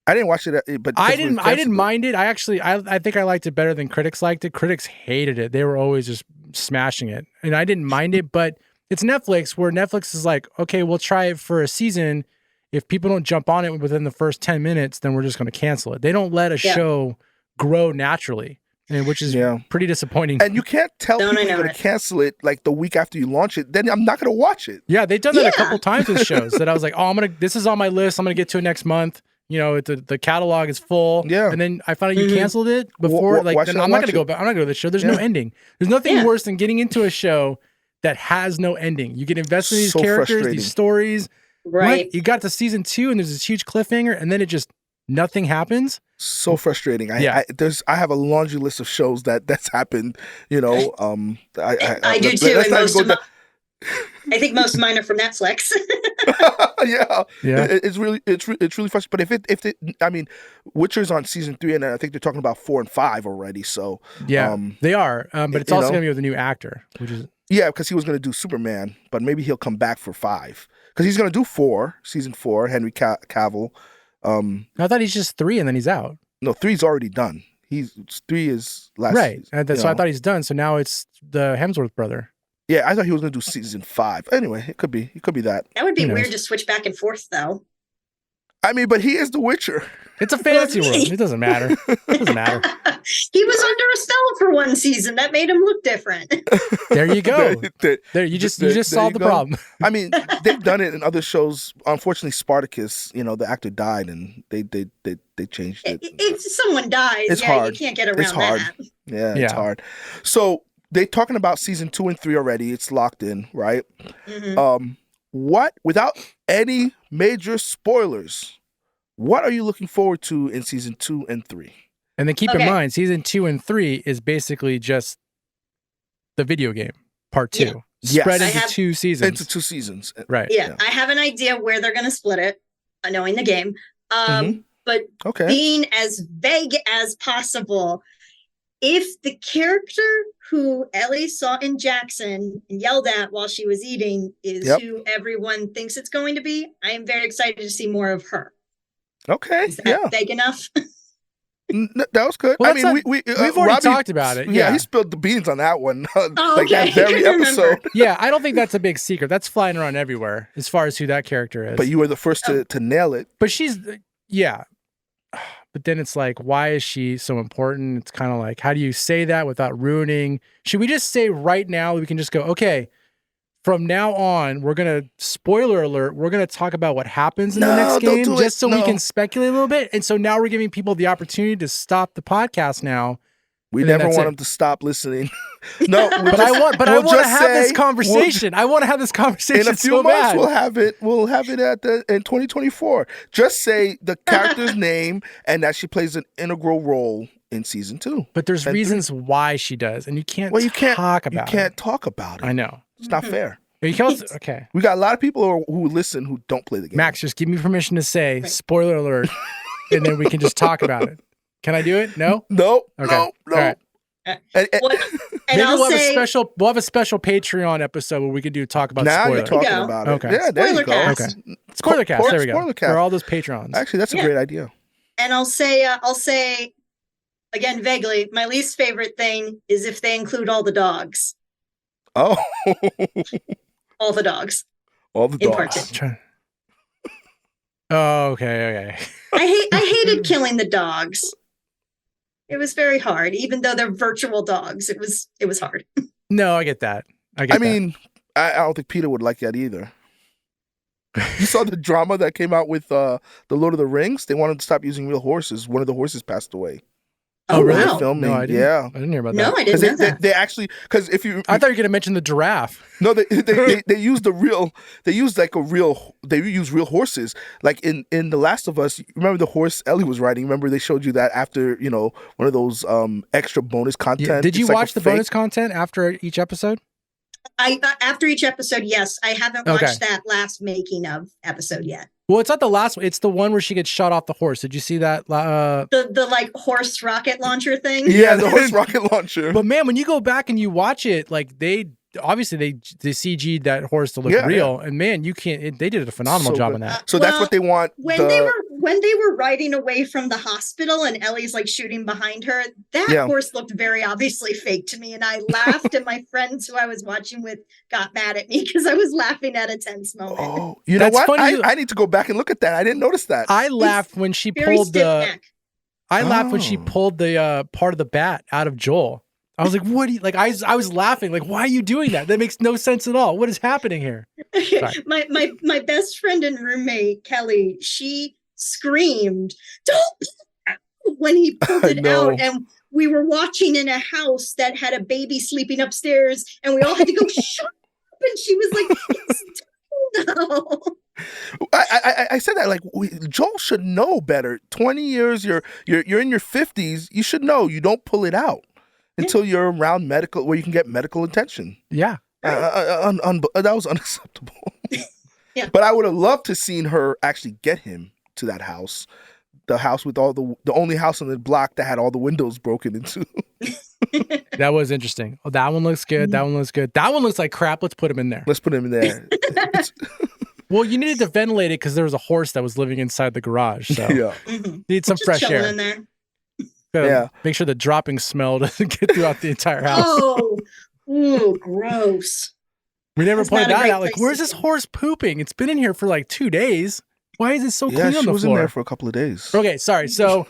I didn't watch it, but I didn't mind it. I think I liked it better than critics liked it. Critics hated it. They were always just smashing it. And I didn't mind it, but it's Netflix, where Netflix is like, okay, we'll try it for a season. If people don't jump on it within the first 10 minutes, then we're just going to cancel it. They don't let a show grow naturally, and which is pretty disappointing. And you can't tell people you're going to cancel it like the week after you launch it. Then I'm not going to watch it. Yeah, they've done that a couple times with shows that I was like, oh, this is on my list. I'm going to get to it next month. The catalog is full. Yeah. And then I found out you canceled it before. Then I'm not going to go back. I'm not going to go to the show. There's no ending. There's nothing worse than getting into a show that has no ending. You get invested in these characters, these stories. Right. You got to season 2 and there's this huge cliffhanger, and then it just nothing happens. So frustrating. I have a laundry list of shows that's happened. I do too. I think most of mine are from Netflix. yeah. It's really frustrating. But Witcher's on season 3, and I think they're talking about 4 and 5 already. So they are. But it's also going to be with a new actor, which is because he was going to do Superman, but maybe he'll come back for 5 because he's going to do season 4. Henry Cavill. I thought he's just 3 and then he's out. No, 3's already done. 3 is last right. season, So I thought he's done. So now it's the Hemsworth brother. Yeah, I thought he was going to do season 5. Anyway, it could be that. That would be weird to switch back and forth, though. But he is the Witcher. It's a fantasy world. It doesn't matter. It doesn't matter. He was under a spell for one season. That made him look different. There you go. There you just solved the problem. They've done it in other shows. Unfortunately, Spartacus, the actor died, and they changed it. If someone dies, it's hard. You can't get around it's hard. that. Yeah, it's hard. So they're talking about season 2 and 3 already. It's locked in, right? Without any major spoilers, what are you looking forward to in season 2 and 3? And then keep in mind, season 2 and 3 is basically just the video game, part 2. Yeah. Spread into 2 seasons. Into 2 seasons. Right. Yeah. I have an idea where they're going to split it, knowing the game. But being as vague as possible, if the character who Ellie saw in Jackson and yelled at while she was eating is who everyone thinks it's going to be, I am very excited to see more of her. Okay. Is that vague enough? That was good. Well, we've already Robbie talked about it. Yeah, he spilled the beans on that one. Okay. That very episode. Yeah, I don't think that's a big secret. That's flying around everywhere as far as who that character is. But you were the first to nail it. But she's, But then it's like, why is she so important? It's kind of like, how do you say that without ruining? Should we just say right now, we can just go, okay, from now on, we're going to, spoiler alert, we're going to talk about what happens in the next game just so we can speculate a little bit. And so now we're giving people the opportunity to stop the podcast now. We never want them to stop listening. No, but I want to have this conversation. I want to have this conversation. In a few months, we'll have it. We'll have it in 2024. Just say the character's name and that she plays an integral role in season 2. But there's reasons why she does, and you can't talk about it. You can't talk about it. I know. It's not fair. You can also, okay. We got a lot of people who listen who don't play the game. Max, just give me permission to say spoiler alert, and then we can just talk about it. Can I do it? No? No. Okay. No. All right. And Maybe I'll we'll say, have a special Patreon episode where we can talk about now spoilers. you're talking Go. about it. Okay. Yeah, there Spoiler you go. cast. Okay. Spoiler cast. There we go. Spoiler cast. For all those patrons. Actually, that's a great idea. and I'll say again vaguely, my least favorite thing is if they include all the dogs. Oh. All the dogs. All the In part dogs. two. Oh, okay. I hated killing the dogs. It was very hard, even though they're virtual dogs. It was hard. No, I get that. I mean, I don't think Peter would like that either. You saw the drama that came out with the Lord of the Rings? They wanted to stop using real horses. One of the horses passed away. Oh, really? Wow. Filming. No, I didn't. Yeah. I didn't hear about No, that. I didn't know that. They actually, because if you, I thought you were going to mention the giraffe. no, they used they use real horses. Like in The Last of Us, remember the horse Ellie was riding? Remember they showed you that after, one of those extra bonus content. Yeah. Did you It's like watch a the fake- bonus content after each episode? After each episode, yes. I haven't watched that last making of episode yet. Well, it's not the last one. It's the one where she gets shot off the horse. Did you see that? The like horse rocket launcher thing. Yeah, the horse rocket launcher. But man, when you go back and you watch it, like they CG'd that horse to look real, and man, you can't. They did a phenomenal job on that. So that's what they want. When they were riding away from the hospital and Ellie's like shooting behind her, that horse looked very obviously fake to me, and I laughed, and my friends who I was watching with got mad at me because I was laughing at a tense moment. Oh, you know what? I need to go back and look at that. I didn't notice that. I laughed when she pulled the. I laughed when she pulled the part of the bat out of Joel. I was like, "What?" I was laughing. Like, why are you doing that? That makes no sense at all. What is happening here? my best friend and roommate Kelly, she screamed, "Don't!" when he pulled it out, and we were watching in a house that had a baby sleeping upstairs, and we all had to go shut up. And she was like, "It's no." I said that like Joel should know better. 20 years, you're in your 50s. You should know you don't pull it out until you're around medical, where you can get medical attention. Yeah, that was unacceptable. Yeah, but I would have loved to seen her actually get him to that house, the house with all the only house on the block that had all the windows broken into. That was interesting. Oh, that one looks good. That one looks good. That one looks like crap. Let's put him in there. Let's put him in there. Well, you needed to ventilate it because there was a horse that was living inside the garage. So need some fresh air. In there. Yeah. Make sure the dropping smell doesn't get throughout the entire house. Oh, ooh, gross. We never pointed that out. Like, place where's to this horse pooping? It's been in here for like 2 days. Why is it so clean on the floor? She was in there for a couple of days. Okay, sorry. So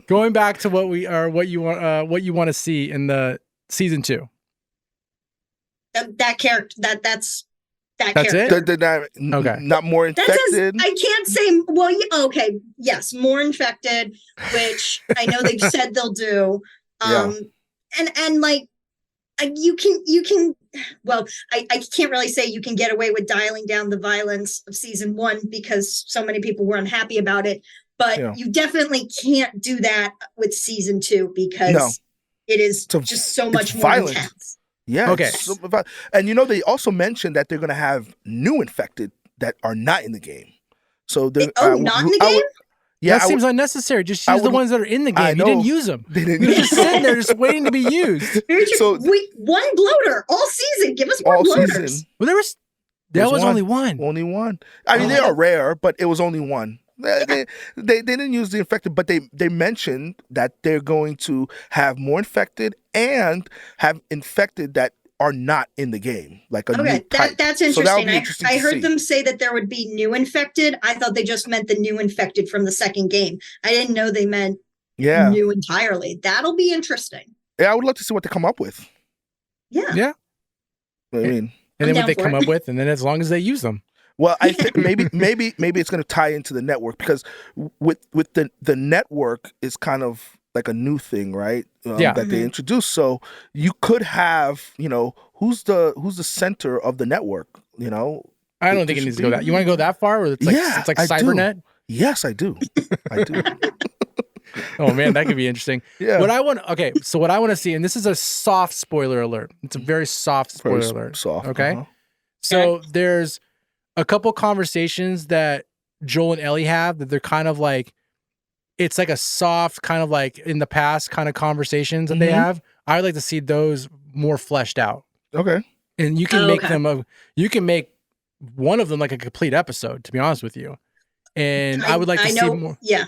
going back to what you want to see in the season 2. That character. That's character. It. Okay. Not more infected. I can't say. Well, okay, yes, more infected, which I know they've said they'll do. And like you can. Well, I can't really say you can get away with dialing down the violence of season 1 because so many people were unhappy about it. But you definitely can't do that with season 2 because it is just so much more violent. intense. Yeah. Okay. And they also mentioned that they're going to have new infected that are not in the game. So they're not in the game? That seems unnecessary. Just use the ones that are in the game. You didn't use them. You're just sitting there just waiting to be used. So one bloater all season. Give us more bloaters. Season. Well, there was only one. Only one. I mean, they are rare, but it was only one. They didn't use the infected, but they mentioned that they're going to have more infected and have infected that are not in the game, like a new type. That's interesting. I heard them say that there would be new infected. I thought they just meant the new infected from the second game. I didn't know they meant new entirely. That'll be interesting. Yeah, I would love to see what they come up with. Yeah. I mean, and then what they come up with, and then as long as they use them. Well, I think maybe it's going to tie into the network because with the network is kind of like a new thing, right? That they introduced. So you could have, who's the center of the network? I don't think it needs to go that. You want to go that far? Where it's like it's like Cybernet? Yes, I do. I do. Oh man, that could be interesting. Yeah. What I want to see, and this is a soft spoiler alert. It's a very soft spoiler alert. Soft. Okay. So there's a couple conversations that Joel and Ellie have that they're kind of like, it's like a soft kind of like in the past kind of conversations that they have. I would like to see those more fleshed out. Okay. And you can make them you can make one of them like a complete episode, to be honest with you. And I would like to see more. Yeah.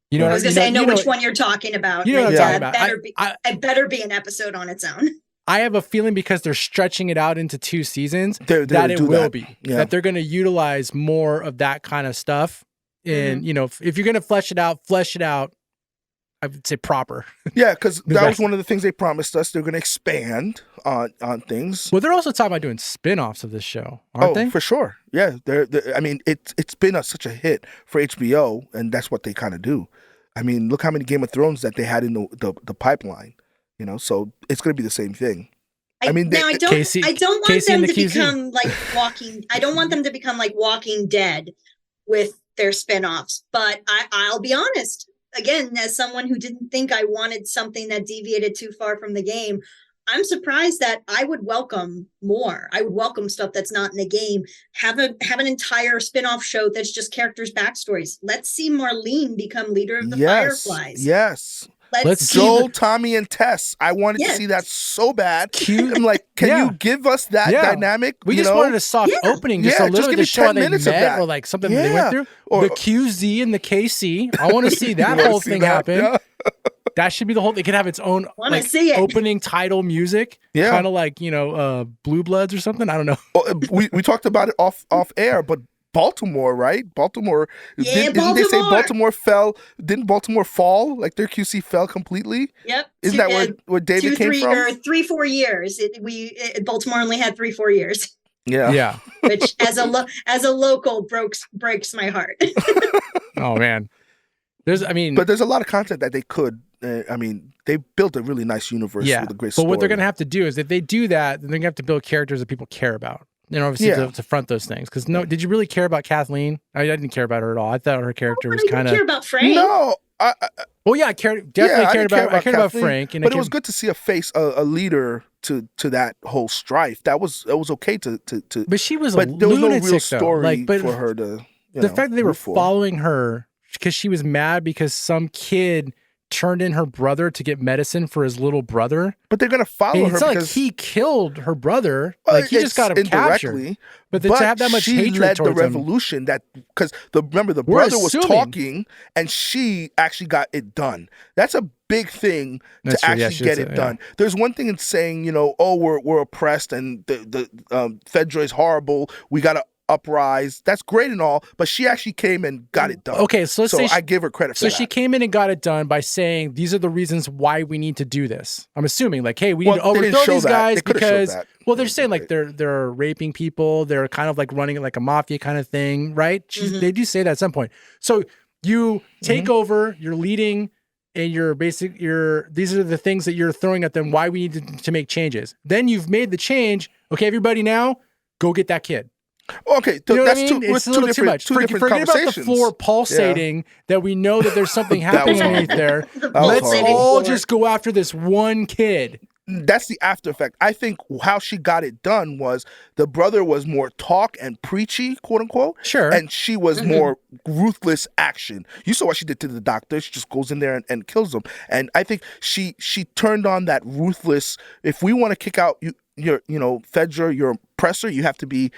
You know, I was gonna say, I know which one you're talking about. You know what I'm talking about. It better be an episode on its own. I have a feeling because they're stretching it out into 2 seasons that it will be. Yeah. That they're going to utilize more of that kind of stuff. And, you know, if you're going to flesh it out, I would say proper. Yeah, because that was one of the things they promised us. They're going to expand on things. Well, they're also talking about doing spin-offs of this show, aren't they? For sure. Yeah. I mean, it's been such a hit for HBO, and that's what they kind of do. I mean, look how many Game of Thrones that they had in the pipeline, you know, so it's going to be the same thing. I don't want them to become like I don't want them to become like Walking Dead with their spinoffs, but I'll be honest, again, as someone who didn't think I wanted something that deviated too far from the game, I'm surprised that I would welcome more. I would welcome stuff that's not in the game. Have an entire spin-off show that's just characters' backstories. Let's see Marlene become leader of the Fireflies. Yes. Let's see Joel, Tommy, and Tess. I wanted to see that so bad. Cute. I'm like, can you give us that dynamic? We just wanted a soft opening, just a little bit to show how they met or like something that they went through. Or, the QZ and the KC. I want to see that whole thing happen. Yeah. That should be the whole thing. It could have its own opening title music. Yeah. Kind of like, Blue Bloods or something. I don't know. We talked about it off air, but Baltimore, right? Baltimore. Didn't they say Baltimore fell? Didn't Baltimore fall? Like their QC fell completely? Yep. Isn't that where David came from? 3-4 years. Baltimore only had 3-4 years. Yeah. Yeah. Which as a local breaks my heart. Oh man. But there's a lot of content that they could. They built a really nice universe with a great story. But what they're going to have to do is, if they do that, then they're going to have to build characters that people care about. And obviously to front those things. Because did you really care about Kathleen? I didn't care about her at all. I thought her character was kind of. I didn't care about Frank. No. I cared about Frank. But it was good to see a leader to that whole strife. That was okay to. But she was but there was no real story for her to. The fact that they were following her because she was mad because some kid turned in her brother to get medicine for his little brother. But they're going to follow her because... It's not like he killed her brother. Like, he just got him captured. But to have that much hatred led towards the revolution because the brother was talking and she actually got it done. That's a big thing to actually get it done. There's one thing in saying, we're oppressed and the Fedra is horrible. We got to uprise. That's great and all, but she actually came and got it done. Okay, so let's say I give her credit for that. So she came in and got it done by saying, these are the reasons why we need to do this. I'm assuming, like, hey, we need to overthrow these guys because, they're saying like they're raping people. They're kind of like running it like a mafia kind of thing, right? They do say that at some point. So you take over, you're leading, and these are the things that you're throwing at them, why we need to make changes. Then you've made the change. Okay, everybody now, go get that kid. Okay, that's two different Forget conversations. about the floor pulsating that we know that there's something happening underneath there. Let's all just go after this one kid. That's the after effect. I think how she got it done was the brother was more talk and preachy, quote unquote. Sure. And she was more ruthless action. You saw what she did to the doctor. She just goes in there and kills him. And I think she turned on that ruthless. If we want to kick out your Fedra, your oppressor, you have to be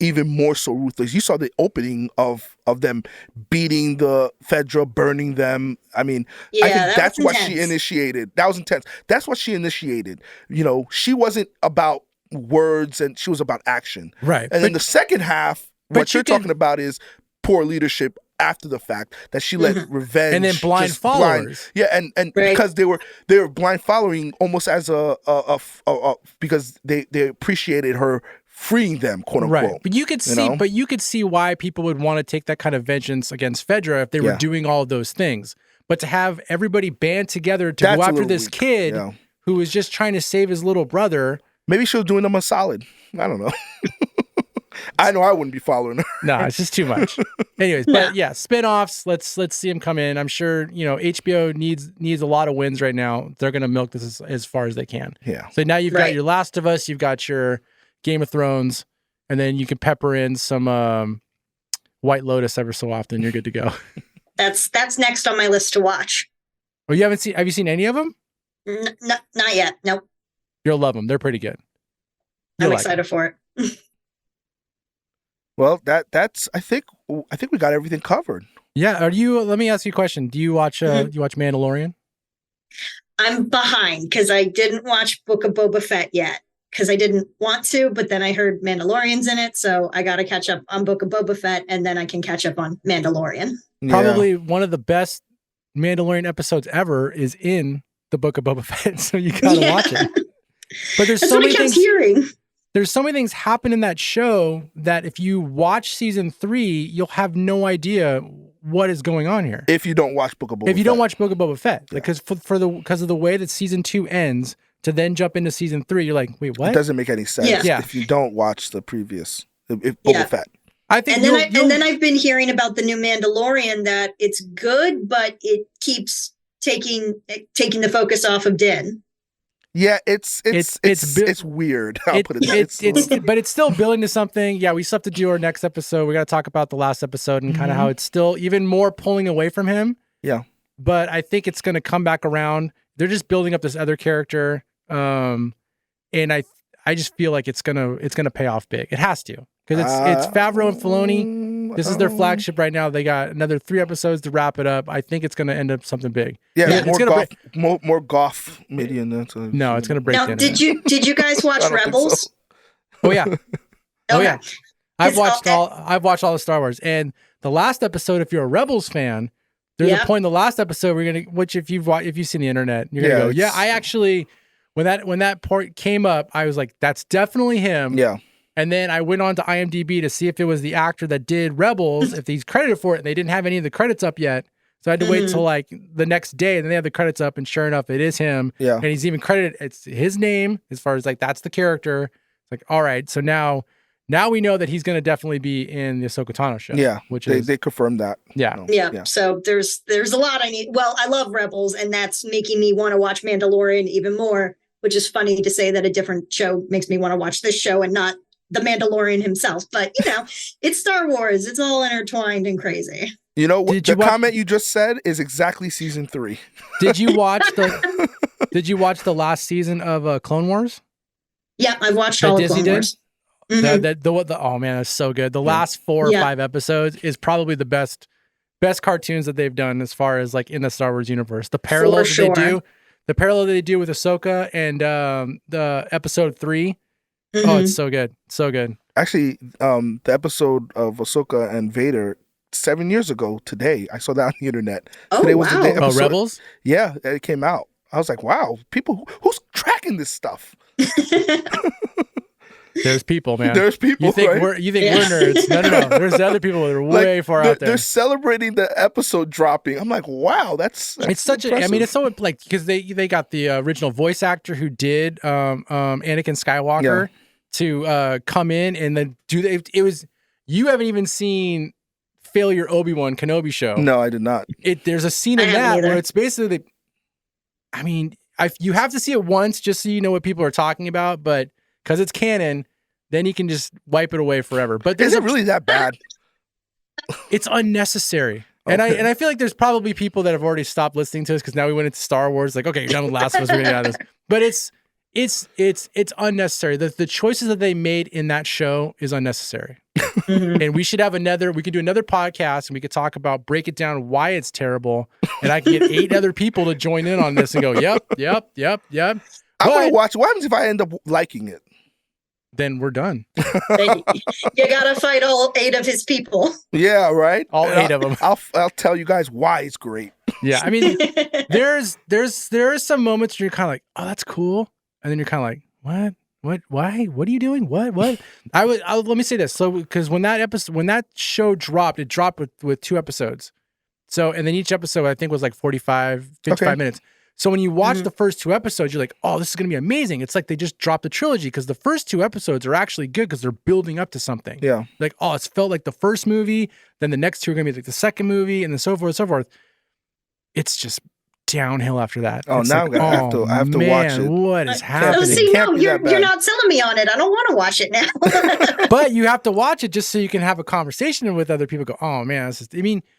even more so ruthless. You saw the opening of them beating the Fedra, burning them. I mean, I think that's what she initiated. That was intense. That's what she initiated. She wasn't about words and she was about action. Right. And then the second half, what you're talking about is poor leadership after the fact, that she let revenge and then blind followers. And because they were blind following almost as a because they appreciated her freeing them, quote unquote. Right. But you could see why people would want to take that kind of vengeance against Fedra if they were doing all of those things. But to have everybody band together to go after this kid who was just trying to save his little brother. Maybe she was doing them a solid. I don't know. I know I wouldn't be following her. No, it's just too much. Anyways, but spin-offs, let's see them come in. I'm sure, HBO needs a lot of wins right now. They're going to milk this as far as they can. Yeah. So now you've got your Last of Us, you've got your Game of Thrones, and then you can pepper in some White Lotus ever so often. You're good to go. That's next on my list to watch. Oh, you haven't seen? Have you seen any of them? Not yet. Nope. You'll love them. They're pretty good. I'm excited for it. Well, that's I think we got everything covered. Yeah. Let me ask you a question. Do you watch you watch Mandalorian? I'm behind because I didn't watch Book of Boba Fett yet because I didn't want to, but then I heard Mandalorian's in it, so I got to catch up on Book of Boba Fett, and then I can catch up on Mandalorian. Yeah. Probably one of the best Mandalorian episodes ever is in the Book of Boba Fett, so you gotta watch it. But there's That's so what many I kept things. hearing. There's so many things happen in that show that if you watch season 3, you'll have no idea what is going on here. If you don't watch Book of Boba Fett. If you don't watch Book of Boba Fett, because because of the way that season 2 ends, to then jump into season 3, you're like, wait, what? It doesn't make any sense if you don't watch the previous Boba Fett. I think and then I've been hearing about the new Mandalorian that it's good, but it keeps taking the focus off of Din. Yeah, it's weird. I'll put it but it's still building to something. Yeah, we still have to do our next episode. We got to talk about the last episode and kind of how it's still even more pulling away from him. Yeah, but I think it's going to come back around. They're just building up this other character, and I just feel like it's gonna pay off big. It has to, because it's Favreau and Filoni. This is their flagship right now. They got another 3 episodes to wrap it up. I think it's going to end up something big. Yeah, more Goff maybe in that. No, it's going to break. Now, did you guys watch Rebels? So. Oh yeah, oh yeah. I've watched all the Star Wars, and the last episode. If you're a Rebels fan, there's a point in the last episode where which if you've seen the internet, you're gonna go, yeah. I actually, when that part came up, I was like, that's definitely him. Yeah. And then I went on to IMDb to see if it was the actor that did Rebels, if he's credited for it, and they didn't have any of the credits up yet. So I had to wait till like the next day, and then they have the credits up, and sure enough, it is him. Yeah. And he's even credited, it's his name, as far as like, that's the character. It's like, all right, so now we know that he's going to definitely be in the Ahsoka Tano show. Yeah, which they confirmed that. Yeah. Yeah. So there's a lot I need. Well, I love Rebels, and that's making me want to watch Mandalorian even more, which is funny to say that a different show makes me want to watch this show and not the Mandalorian himself. But, it's Star Wars. It's all intertwined and crazy. You know, the comment you just said is exactly season 3. Did you watch the last season of Clone Wars? Yeah, I've watched all of Clone Wars. Oh man, that's so good. The last 4 or 5 episodes is probably the best cartoons that they've done as far as like in the Star Wars universe. The parallels the parallel they do with Ahsoka and the episode 3. Oh, it's so good. So good. Actually, the episode of Ahsoka and Vader 7 years ago today, I saw that on the internet. Oh, today was the day episode. Rebels? Yeah, it came out. I was like, wow, people, who's tracking this stuff? There's people, man. There's people. You think we're nerds? No. There's other people that are way far out there. They're celebrating the episode dropping. I'm like, wow, that's it's such impressive. I mean, it's so like because they got the original voice actor who did Anakin Skywalker to come in and then it was you haven't even seen Failure Obi-Wan Kenobi show. No, I did not. There's a scene in that where it's basically you have to see it once just so you know what people are talking about, but because it's canon, then you can just wipe it away forever. But is it really that bad? It's unnecessary. And I feel like there's probably people that have already stopped listening to us because now we went into Star Wars. Like, okay, you're done with Last of Us. We're gonna get out of this. But it's unnecessary. The choices that they made in that show is unnecessary. And we should have we could do another podcast and we could talk about, break it down why it's terrible. And I can get 8 other people to join in on this and go, yep. I want to watch. What happens if I end up liking it? Then we're done. You gotta fight all 8 of his people. Yeah, right. All 8 of them. I'll tell you guys why it's great. Yeah, I mean, there are some moments where you're kind of like, oh, that's cool, and then you're kind of like, what, why, what are you doing? What? Let me say this. So, because when that show dropped, it dropped with 2 episodes. So, and then each episode I think was like 55 minutes. So when you watch the first 2 episodes, you're like, oh, this is going to be amazing. It's like they just dropped the trilogy because the first 2 episodes are actually good because they're building up to something. Yeah. Like, oh, it's felt like the first movie. Then the next 2 are going to be like the second movie and then so forth and so forth. It's just downhill after that. Oh, It's now like, I have to watch it. What is Oh, happening? see, Can't no, be that bad. you're not selling me on it. I don't want to watch it now. But you have to watch it just so you can have a conversation with other people. Go, oh man,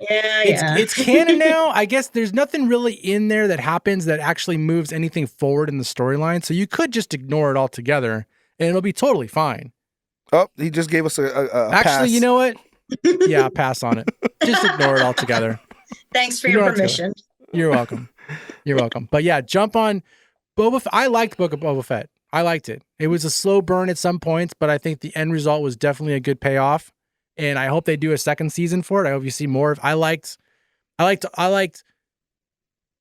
it's canon now. I guess there's nothing really in there that happens that actually moves anything forward in the storyline. So you could just ignore it altogether, and it'll be totally fine. Oh, he just gave us a Actually, pass. you know what? Yeah, pass on it. Just ignore it altogether. Thanks for your permission. You're welcome. You're welcome. But yeah, jump on Boba Fett. I liked Book of Boba Fett. I liked it. It was a slow burn at some points, but I think the end result was definitely a good payoff. And I hope they do a second season for it. I hope you see more. I liked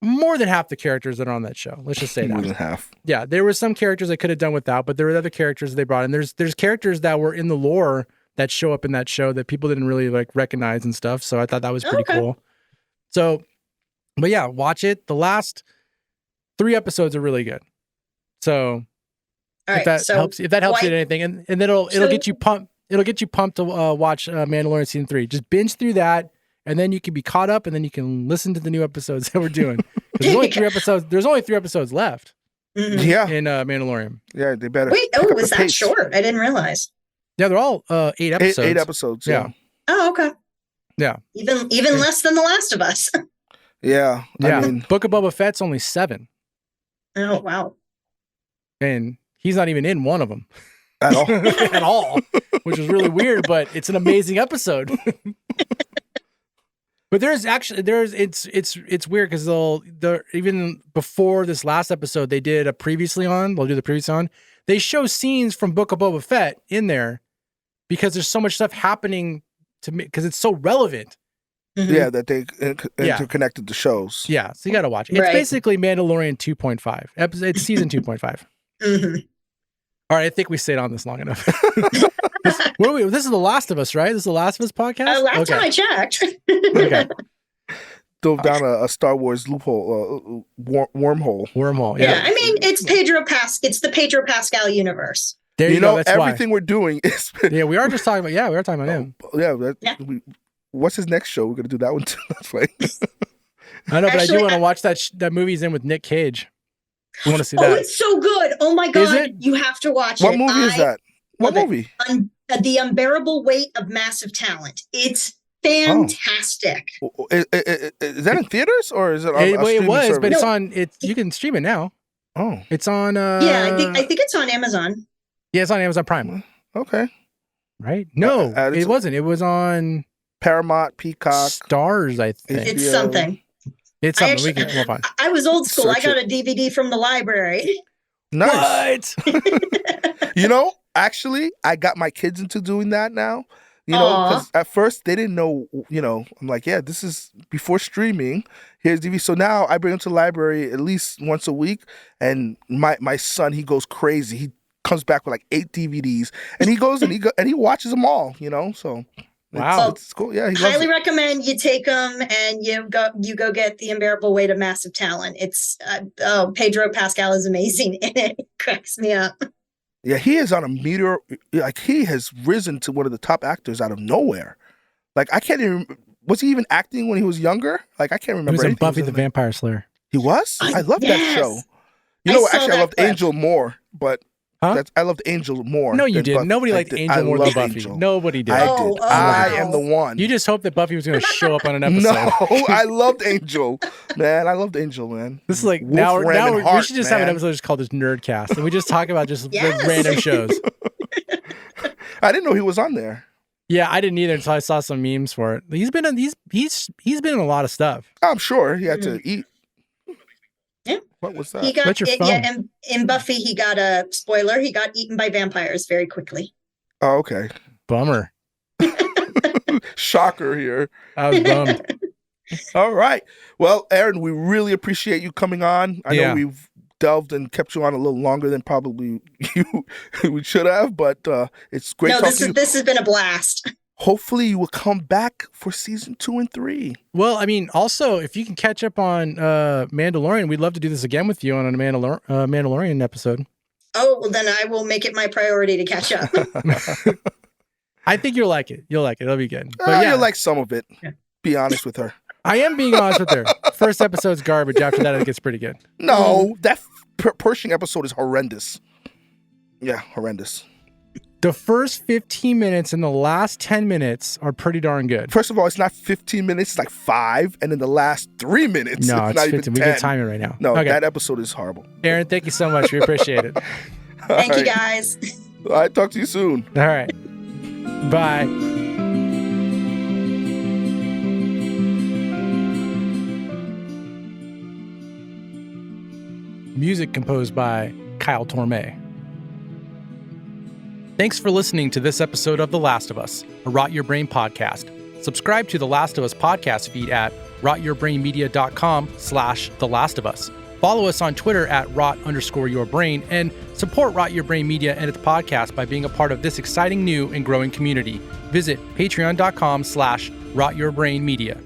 more than half the characters that are on that show. Let's just say More that. than half. Yeah, there were some characters I could have done without, but there were other characters they brought in. There's characters that were in the lore that show up in that show that people didn't really like recognize and stuff. So I thought that was pretty cool. So, but yeah, watch it. The last 3 episodes are really good. So All if right, that helps you at anything, and then it'll get you pumped. It'll get you pumped to watch Mandalorian season 3. Just binge through that, and then you can be caught up, and then you can listen to the new episodes that we're doing. There's only 3 episodes. There's only 3 episodes left. Mhm. Yeah. In Mandalorian. Yeah, they better. Wait, was that short? I didn't realize. Yeah, they're all 8 episodes. 8 episodes. Yeah. Oh, okay. Yeah. Even less than The Last of Us. Yeah. Yeah. I mean, Book of Boba Fett's only 7, Oh, wow. and he's not even in one of them at all. at all, which is really weird. But it's an amazing episode. But it's weird because they'll even before this last episode they did a previously on. They'll do the previously on. They show scenes from Book of Boba Fett in there because there's so much stuff happening to me because it's so relevant. Mhm. Yeah, that they interconnected the shows. Yeah, so you got to watch it. It's Right. basically Mandalorian 2.5. It's season 2.5. Mhm. All right, I think we stayed on this long enough. This is The Last of Us, right? This is The Last of Us podcast? Last time I checked. Okay. Dove down a Star Wars loophole, wormhole. Wormhole. Yeah, Yeah. I mean, it's the Pedro Pascal universe. There You you know, go. That's everything we're doing is. why. Yeah, we are just talking about. Yeah, we are talking about him. Yeah. What's his next show? We're gonna do that one too. That's right. I know, but I Actually, do want to watch that movie he's in with Nick Cage. I want to see Oh, that. it's so good. Oh my Is God. it? You have to watch What it. movie is that? What love it. movie? The Unbearable Weight of Massive Talent. It's fantastic. Is that in theaters or is it on a It streaming was, service? but it's on. You can stream it now. Oh, It's on. Yeah, I think it's on Amazon. Yeah, it's on Amazon Prime. okay. Right? No, it's- it wasn't. It was on Paramount, Peacock. Stars, I think. It's HBO. something. It's I something. actually- We'll find. I was old school. Search I got a DVD from the library. Nice. What? You know, actually, I got my kids into doing that now. You know, because at first they didn't know. You know, I'm like, yeah, this is before streaming. Here's DVD. So now I bring them to the library at least once a week, and my son, he goes crazy. He comes back with like 8 DVDs, and he goes and he watches them all. You know, so Wow. it's cool. Yeah, he loves Highly it. recommend you take them and you go get The Unbearable Weight of Massive Talent. It's Pedro Pascal is amazing in it. It cracks me up. Yeah, he is on a meteor. Like he has risen to one of the top actors out of nowhere. Like I can't even. Was he even acting when he was younger? Like I can't remember. He was in anything Buffy was the in there. Vampire Slayer. He was. I love that Yes. show. You know, saw actually, I that loved clip. Angel more, but Huh? I loved Angel more. No, you than didn't. Buffy. Nobody I liked did. Angel I more than loved Buffy. Angel. Nobody did. I Oh, did. oh, I wow. am the one. You just hope that Buffy was going to show up on an episode. No, I loved Angel, man. I loved Angel, man. This is like Wolf, now Ram, and we Hart, should just have an man. episode just called this Nerdcast, and we just talk about just Yes. random shows. I didn't know he was on there. Yeah, I didn't either until I saw some memes for it. He's been in he's been in a lot of stuff. I'm sure he had to eat. Yeah. What was that? He got What's your phone? yeah, and in Buffy he got a spoiler. He got eaten by vampires very quickly. Oh, okay. Bummer. Shocker here. I was bummed. All right. Well, Erin, we really appreciate you coming on. I Yeah. know we've delved and kept you on a little longer than probably we should have, but it's great No, talking to you. this has been a blast. Hopefully you will come back for season 2 and 3. Well, I mean, also if you can catch up on Mandalorian, we'd love to do this again with you on a Mandalorian episode. Oh, well, then I will make it my priority to catch up. I think you'll like it. You'll like it. It'll be good. But yeah, You'll like some of it. Yeah. Be honest with her. I am being honest with her. First episode's garbage. After that, it gets pretty good. No, that Pershing episode is horrendous. Yeah, horrendous. The first 15 minutes and the last 10 minutes are pretty darn good. First of all, it's not 15 minutes, it's like 5, and then the last 3 minutes. No, it's it's not 15. even We 10. can time it right now. No, Okay. that episode is horrible. Erin, thank you so much. We appreciate it. Thank you, guys. All right, talk to you soon. All right. Bye. Music composed by Kyle Torme. Thanks for listening to this episode of The Last of Us, a Rot Your Brain podcast. Subscribe to The Last of Us podcast feed at rotyourbrainmedia.com/The Last of Us. Follow us on Twitter at rot_yourbrain and support Rot Your Brain Media and its podcast by being a part of this exciting new and growing community. Visit patreon.com/rotyourbrainmedia.